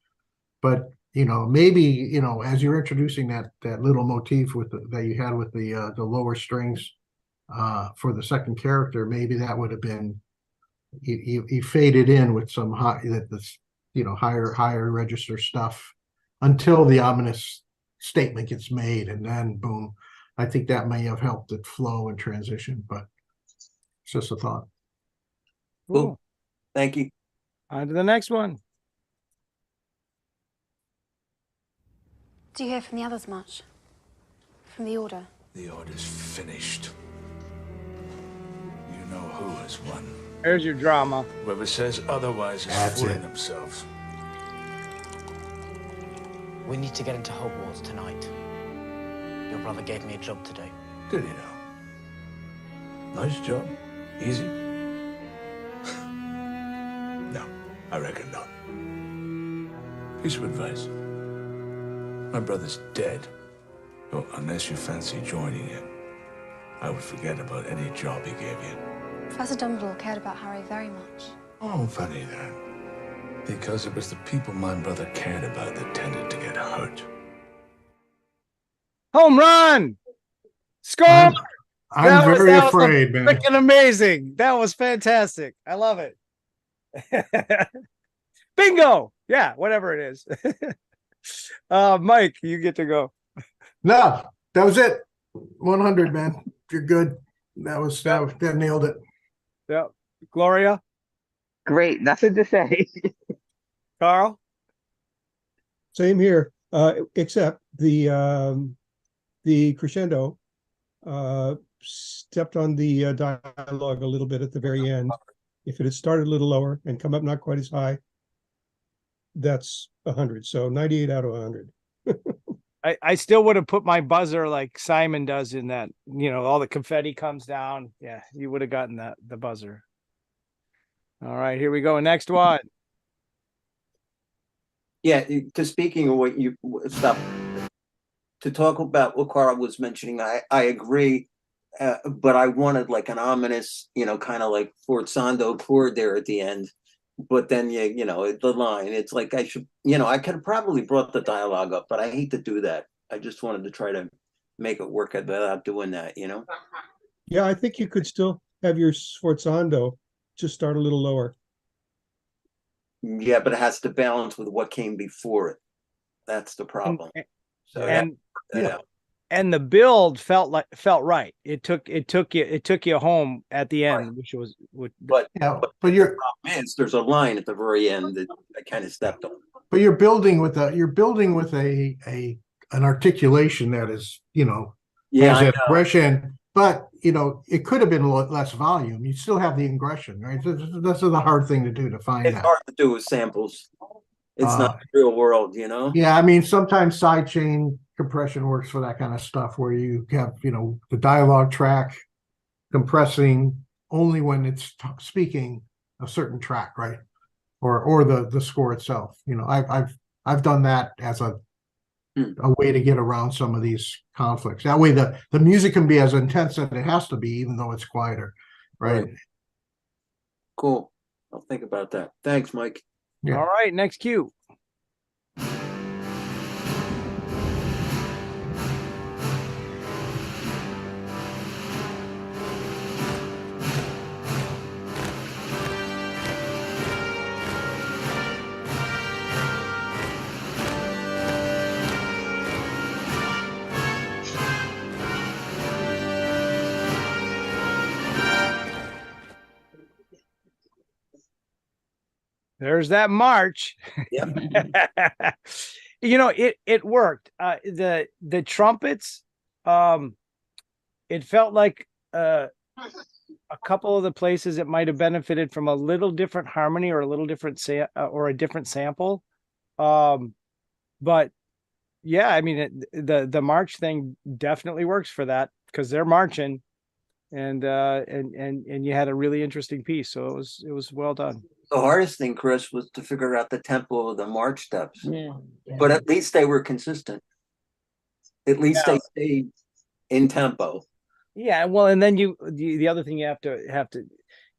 but maybe as you're introducing that little motif that you had with the lower strings for the second character, maybe that would have been you faded in with some higher register stuff until the ominous statement gets made, and then boom. I think that may have helped it flow and transition, but it's just a thought. Cool. Thank you. On to the next one. Do you hear from the others much? From the Order? The Order's finished. You know who has won. There's your drama. Whoever says otherwise is fooling themselves. We need to get into Hogwarts tonight. Your brother gave me a job to do. Did he now? Nice job. Easy? No, I reckon not. Piece of advice. My brother's dead. So unless you fancy joining him, I would forget about any job he gave you. Professor Dumbledore cared about Harry very much. Oh, funny that. Because it was the people my brother cared about that tended to get hurt. Home run! Score! I'm very afraid, man. Freaking amazing. That was fantastic. I love it. Bingo. Yeah, whatever it is. Mike, you get to go. No, that was it. 100, man. You're good. That nailed it. Yeah. Gloria? Great. Nothing to say. Carl? Same here, except the crescendo stepped on the dialogue a little bit at the very end. If it had started a little lower and come up not quite as high, that's 100. So 98 out of 100. I still would have put my buzzer like Simon does in that, all the confetti comes down. Yeah, you would have gotten the buzzer. All right, here we go. Next one. Yeah, speaking of what you stop to talk about what Carl was mentioning, I agree, but I wanted like an ominous, kind of like Fort Sando chord there at the end. But then the line, it's like I should, I could have probably brought the dialogue up, but I hate to do that. I just wanted to try to make it work without doing that, Yeah, I think you could still have your sforzando just start a little lower. Yeah, but it has to balance with what came before it. That's the problem. And the build felt right. It took you home at the end, right. But your problem is there's a line at the very end that I kind of stepped on. But you're building with an articulation that is, has aggression, but it could have been less volume. You still have the aggression, right? This is a hard thing to do to find out. It's hard to do with samples. It's not the real world, Yeah, I mean, sometimes sidechain compression works for that kind of stuff where you have, the dialogue track compressing only when it's speaking a certain track, right? Or the score itself. I've done that as a way to get around some of these conflicts. That way the music can be as intense as it has to be, even though it's quieter, right? Cool. I'll think about that. Thanks, Mike. Yeah. All right, next cue. There's that march. Yep. It worked. The trumpets, it felt like a couple of the places it might have benefited from a little different harmony or a little different or a different sample. But yeah, I mean the march thing definitely works for that because they're marching, and you had a really interesting piece. So it was well done. The hardest thing, Chris, was to figure out the tempo of the march steps. Yeah. But at least they were consistent. At least they stayed in tempo. Yeah, well, and then the other thing you have to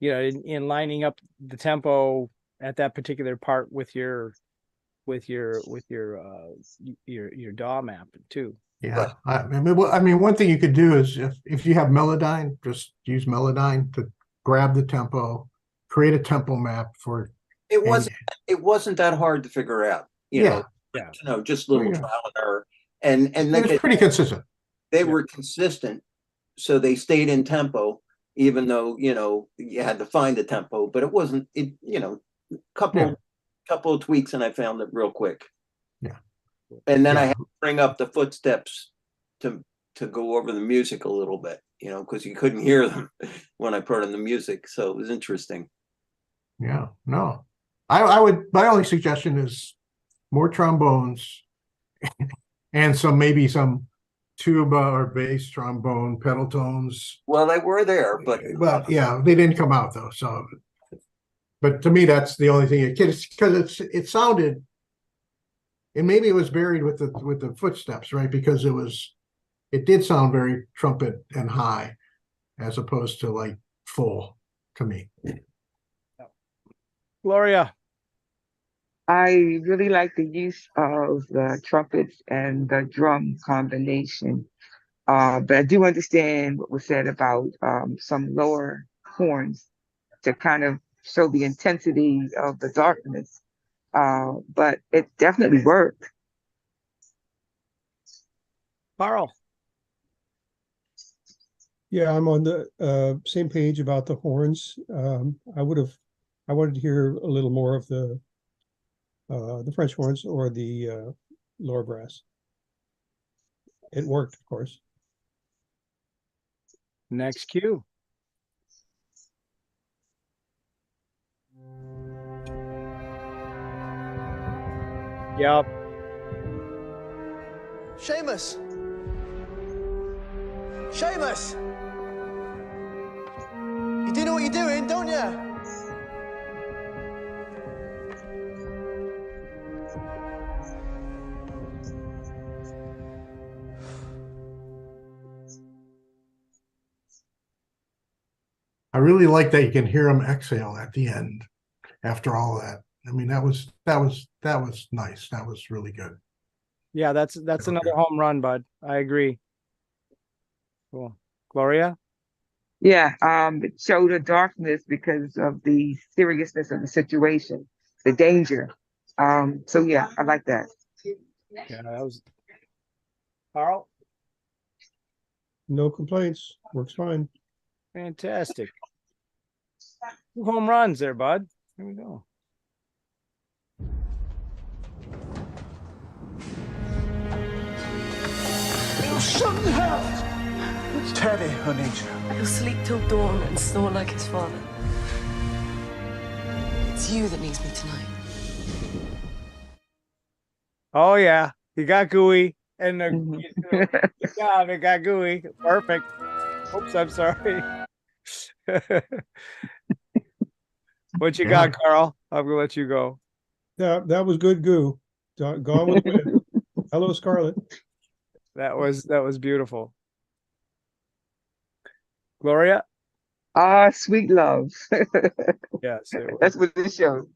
in lining up the tempo at that particular part with your DAW map too. Yeah, I mean, one thing you could do is if you have Melodyne, just use Melodyne to grab the tempo. Create a tempo map for it. Wasn't that hard to figure out, just little trial and error. And it was pretty consistent. They were consistent, so they stayed in tempo, even though you had to find the tempo, but it wasn't couple of tweaks and I found it real quick. Yeah. And then I had to bring up the footsteps to go over the music a little bit, because you couldn't hear them when I put in the music. So it was interesting. Yeah, no, my only suggestion is more trombones and maybe some tuba or bass trombone pedal tones. Well, they were there, but yeah, they didn't come out though. So, but to me, that's the only thing because it sounded And maybe it was buried with the footsteps, right? Because it did sound very trumpet and high, as opposed to like full to me. Gloria. I really like the use of the trumpets and the drum combination. But I do understand what was said about some lower horns to kind of show the intensity of the darkness. But it definitely worked. Carl. Yeah, I'm on the same page about the horns. I wanted to hear a little more of the French horns or the lower brass. It worked, of course. Next cue. Yep. Seamus! Seamus! You do know what you're doing, don't you? I really like that you can hear him exhale at the end after all that. I mean, that was nice. That was really good. Yeah, that's another home run, bud. I agree. Cool. Gloria? Yeah, it showed a darkness because of the seriousness of the situation, the danger. So yeah, I like that. Yeah, that was Carl. No complaints. Works fine. Fantastic. 2 home runs there, bud. Here we go. You shouldn't have. Teddy, I need you. He'll sleep till dawn and snore like his father. It's you that needs me tonight. Oh yeah, he got gooey, and good job, it got gooey. Perfect. Oops, I'm sorry. What you got, Carl? I'm gonna let you go. That was good goo. Gone with the wind. Hello, Scarlett. That was beautiful. Gloria? Sweet love. Yes, it was. That's what it showed.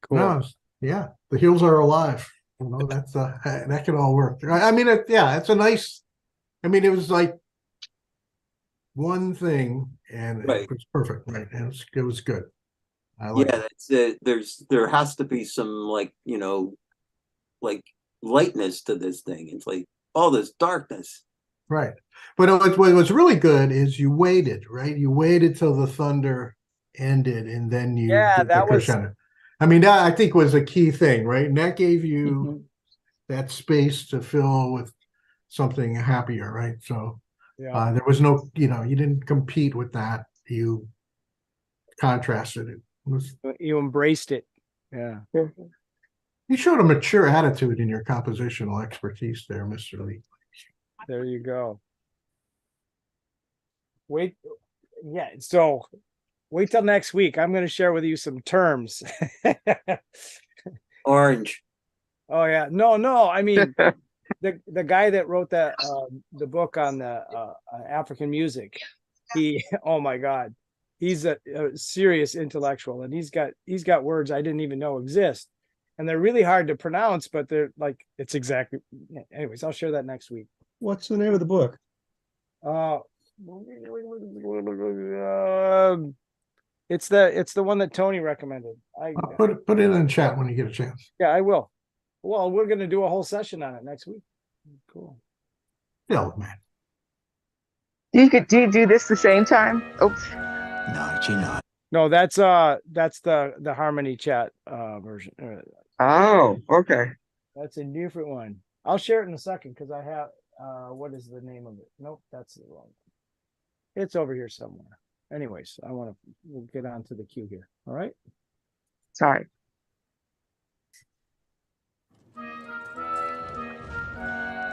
Cool. No, yeah, the heels are alive. You know, that's that can all work. I mean, it's a nice. I mean, it was like one thing, and Right. it was perfect, right? And it was good. I Yeah, like it. there has to be some like lightness to this thing. It's like all this darkness. Right. But what was really good is you waited, right? You waited till the thunder ended, and then you did the crescendo. I mean, that I think was a key thing, right? And that gave you that space to fill with something happier, right? So there was no, you didn't compete with that. You contrasted it. You embraced it. Yeah. You showed a mature attitude in your compositional expertise there, Mr. Lee. There you go. Wait, yeah. So wait till next week. I'm going to share with you some terms. Orange. Oh yeah, no. I mean, the guy that wrote the book on the African music, oh my God, he's a serious intellectual, and he's got words I didn't even know exist, and they're really hard to pronounce, but they're like it's exactly. Anyways, I'll share that next week. What's the name of the book? It's the one that Tony recommended. Put it in the chat when you get a chance. Yeah, I will. Well, we're gonna do a whole session on it next week. Cool. Yeah, man. Do you do this the same time? Oops. No, do you not? No, that's the Harmony chat version. Oh, okay. That's a different one. I'll share it in a second because I have what is the name of it? Nope, that's the wrong one. It's over here somewhere. Anyways, we'll get on to the queue here. All right. Sorry.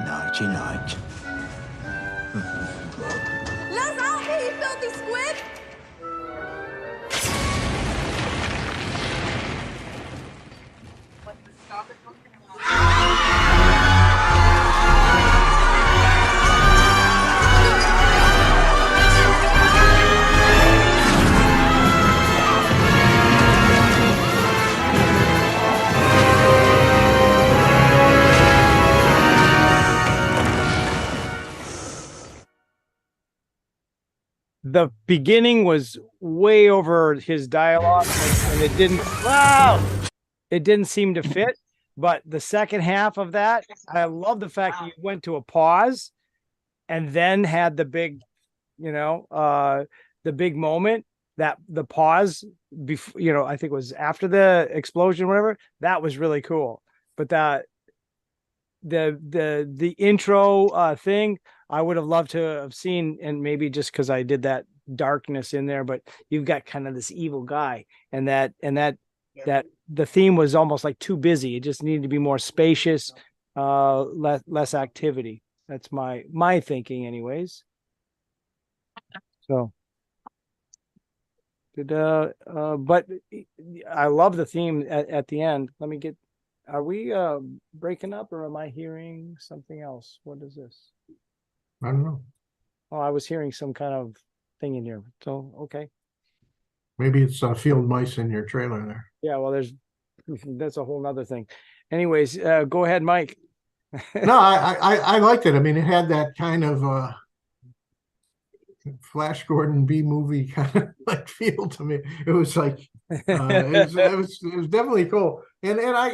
No, do you not? Let out me, you filthy squid! The beginning was way over his dialogue, and it didn't. Wow, it didn't seem to fit. But the second half of that, I love the fact you went to a pause, and then had the big, the big moment. That the pause before, I think it was after the explosion, or whatever. That was really cool. But the intro thing, I would have loved to have seen, and maybe just because I did that darkness in there, but you've got kind of this evil guy, and that the theme was almost like too busy. It just needed to be more spacious, less activity. That's my thinking, anyways. So, but I love the theme at the end. Let me get. Are we breaking up, or am I hearing something else? What is this? I don't know. Oh, I was hearing some kind of thing in here. So, okay. Maybe it's field mice in your trailer there. Yeah, well, that's a whole nother thing. Anyways, go ahead, Mike. No, I liked it. I mean, it had that kind of Flash Gordon B movie kind of like feel to me. It was like it was definitely cool. And I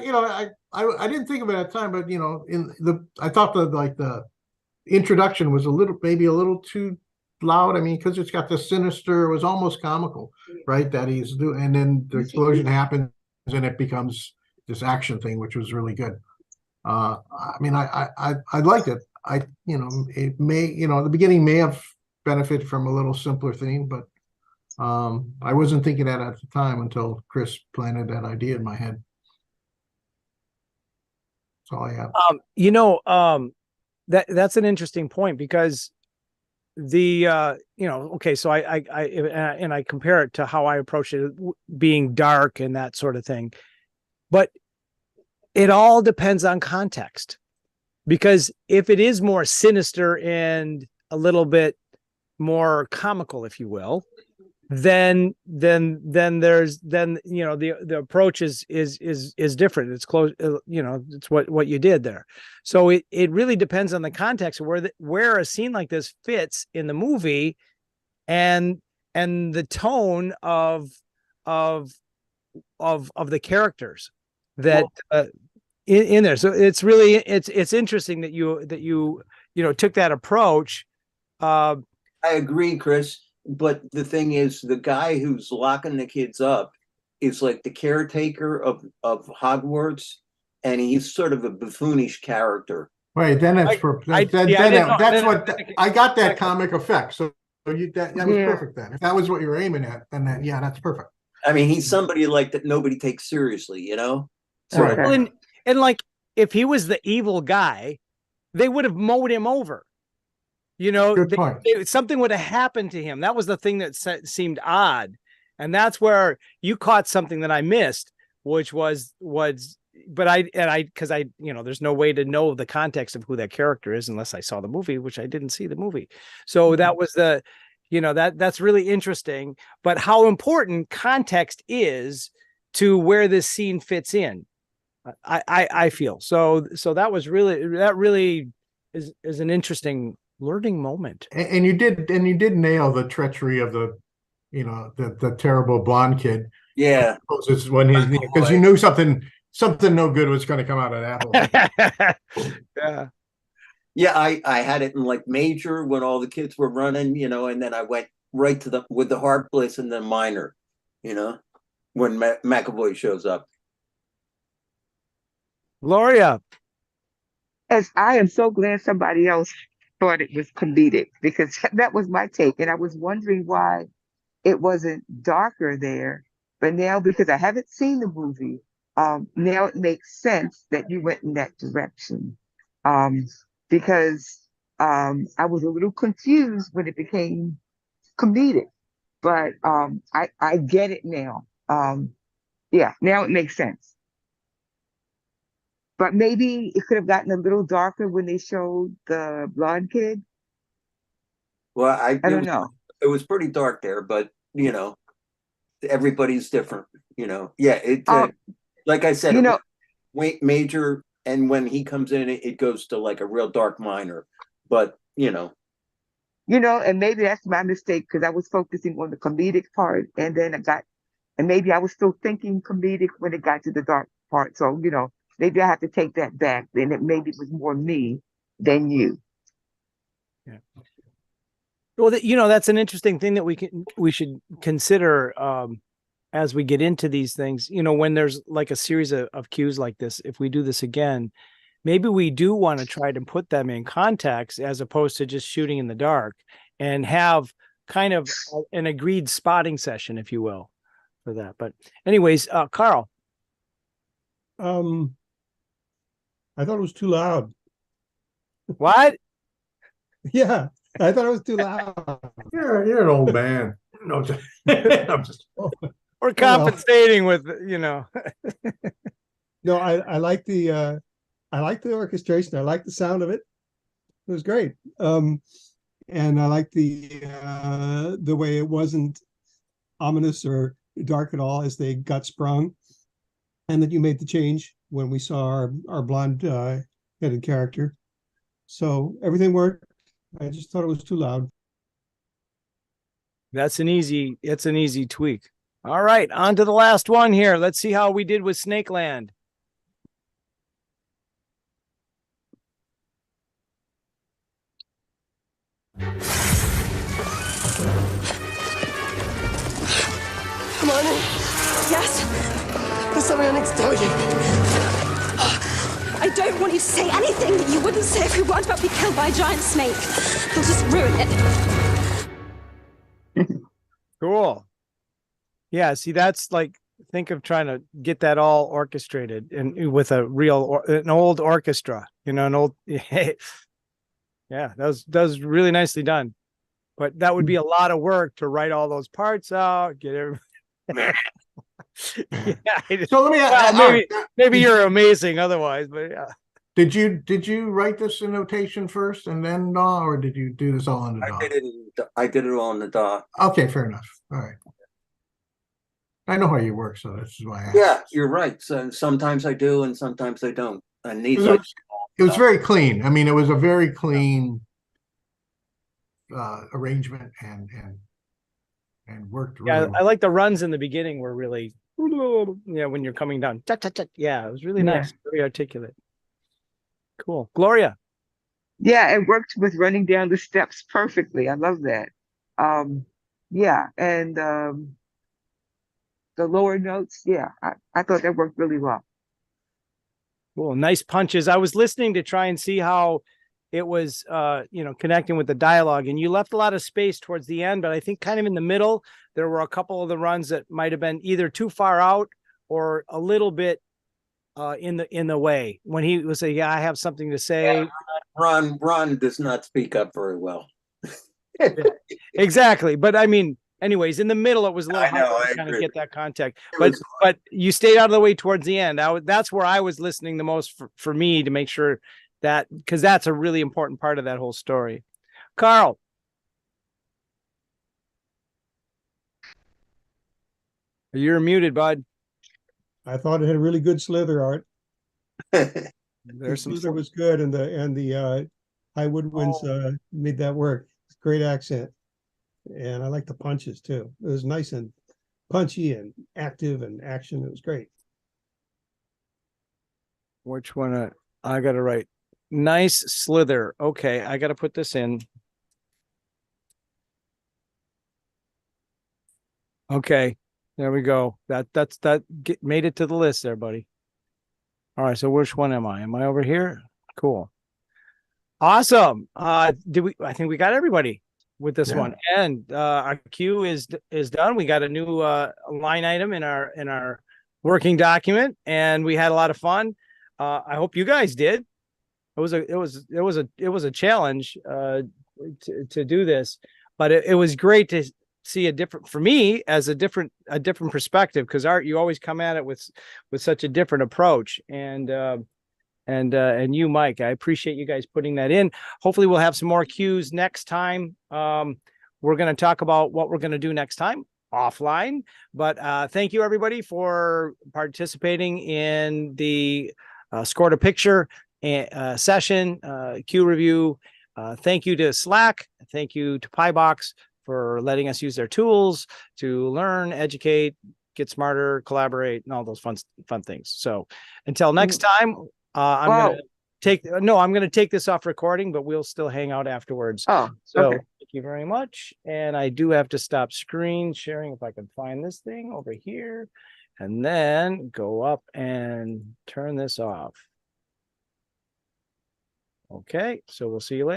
didn't think of it at the time, but I thought the introduction was maybe a little too loud. I mean, because it's got the sinister, it was almost comical, right? That he's doing, and then the explosion happens and it becomes this action thing, which was really good. I mean, I liked it. It may, the beginning may have benefited from a little simpler theme, but I wasn't thinking that at the time until Chris planted that idea in my head. That's all I have. That's an interesting point, because okay, so I compare it to how I approach it, being dark and that sort of thing, but it all depends on context, because if it is more sinister and a little bit more comical, if you will, then the approach is different. It's close, it's what you did there. So it really depends on the context of where a scene like this fits in the movie, and the tone of the characters that in there. So it's really it's interesting that you took that approach. I agree, Chris. But the thing is, the guy who's locking the kids up is like the caretaker of Hogwarts, and he's sort of a buffoonish character. Right, then that's what I got, that comic effect. So that was perfect then. If that was what you were aiming at, then that's perfect. I mean, he's somebody like that nobody takes seriously, So, right. Well, and like, if he was the evil guy, they would have mowed him over. Something would have happened to him. That was the thing that seemed odd, and that's where you caught something that I missed, which was, but there's no way to know the context of who that character is unless I saw the movie, which I didn't see the movie. So that was that's really interesting. But how important context is to where this scene fits in, I feel so. That really is an interesting learning moment. And you did nail the treachery of the terrible blonde kid. Yeah, because you knew something no good was going to come out of that whole yeah. I had it in like major when all the kids were running, and then I went right to with the heart bliss and then minor, when McAvoy shows up. Gloria. As I am so glad somebody else thought it was comedic, because that was my take, and I was wondering why it wasn't darker there. But now, because I haven't seen the movie, now it makes sense that you went in that direction, because I was a little confused when it became comedic, but I get it now. Now it makes sense. But maybe it could have gotten a little darker when they showed the blonde kid. Well, I don't know. it was pretty dark there, but you know, everybody's different. You know, yeah. Like I said, you know, major, and when he comes in, it goes to like a real dark minor. But you know, and maybe that's my mistake because I was focusing on the comedic part, and then and maybe I was still thinking comedic when it got to the dark part. So maybe I have to take that back. Then maybe it was more me than you. Yeah. Well, that's an interesting thing that we should consider as we get into these things. When there's like a series of cues like this, if we do this again, maybe we do want to try to put them in context as opposed to just shooting in the dark, and have kind of an agreed spotting session, if you will, for that. But anyways, Carl. I thought it was too loud. What? Yeah, I thought it was too loud. You're an old man. No, I'm just. We're compensating with, No, I like the orchestration. I like the sound of it. It was great. And I like the way it wasn't ominous or dark at all as they got sprung, and that you made the change when we saw our blonde headed character. So everything worked. I just thought it was too loud. It's an easy tweak. All right, on to the last one here. Let's see how we did with Snakeland. Come on in. Yes? There's something I need to tell you. I don't want you to say anything that you wouldn't say if you weren't about to be killed by a giant snake. You'll just ruin it. Cool. Yeah, see, that's like, think of trying to get that all orchestrated and with an old orchestra, an old, yeah, that was really nicely done. But that would be a lot of work to write all those parts out, get everything. Yeah, So let me maybe you're amazing otherwise, but yeah. Did you write this in notation first and then DAW, or did you do this all in the DAW? I did it all in the DAW. Okay, fair enough. All right. I know how you work, so this is why I asked. Yeah, you're right. So sometimes I do, and sometimes I don't. And these it was very clean. I mean, it was a very clean arrangement and worked really well. I like the runs in the beginning were really, when you're coming down. Yeah, it was really nice, very articulate. Cool. Gloria. Yeah, it worked with running down the steps perfectly. I love that. Yeah, and the lower notes, yeah, I thought that worked really well. Cool. Nice punches. I was listening to try and see how it was, connecting with the dialogue, and you left a lot of space towards the end, but I think kind of in the middle, there were a couple of the runs that might have been either too far out or a little bit in the way when he was saying, I have something to say. Yeah, Ron does not speak up very well. Exactly. But I mean, anyways, in the middle, it was a little hard to kind of get that contact, but you stayed out of the way towards the end. That's where I was listening the most for me to make sure that, because that's a really important part of that whole story. Carl. You're muted, bud. I thought it had a really good slither, Art. There's some slither was good, and the high woodwinds made that work. It's a great accent, and I like the punches too. It was nice and punchy and active and action. It was great. Which one? I got to write. Nice slither. Okay, I got to put this in. Okay. There we go. Made it to the list there, buddy. All right. So which one am I? Am I over here? Cool. Awesome. I think we got everybody with this one. And our queue is done. We got a new line item in our working document, and we had a lot of fun. I hope you guys did. It was a challenge to do this, but it was great to see for me as a different perspective, because Art, you always come at it with such a different approach, and and you, Mike. I appreciate you guys putting that in. Hopefully we'll have some more cues next time. We're going to talk about what we're going to do next time offline, but thank you everybody for participating in the Score to Picture session, cue review. Thank you to Slack. Thank you to Piebox for letting us use their tools to learn, educate, get smarter, collaborate, and all those fun things. So until next time, I'm going to take this off recording, but we'll still hang out afterwards. Oh, so okay. thank you very much. And I do have to stop screen sharing if I can find this thing over here, and then go up and turn this off. Okay, so we'll see you later.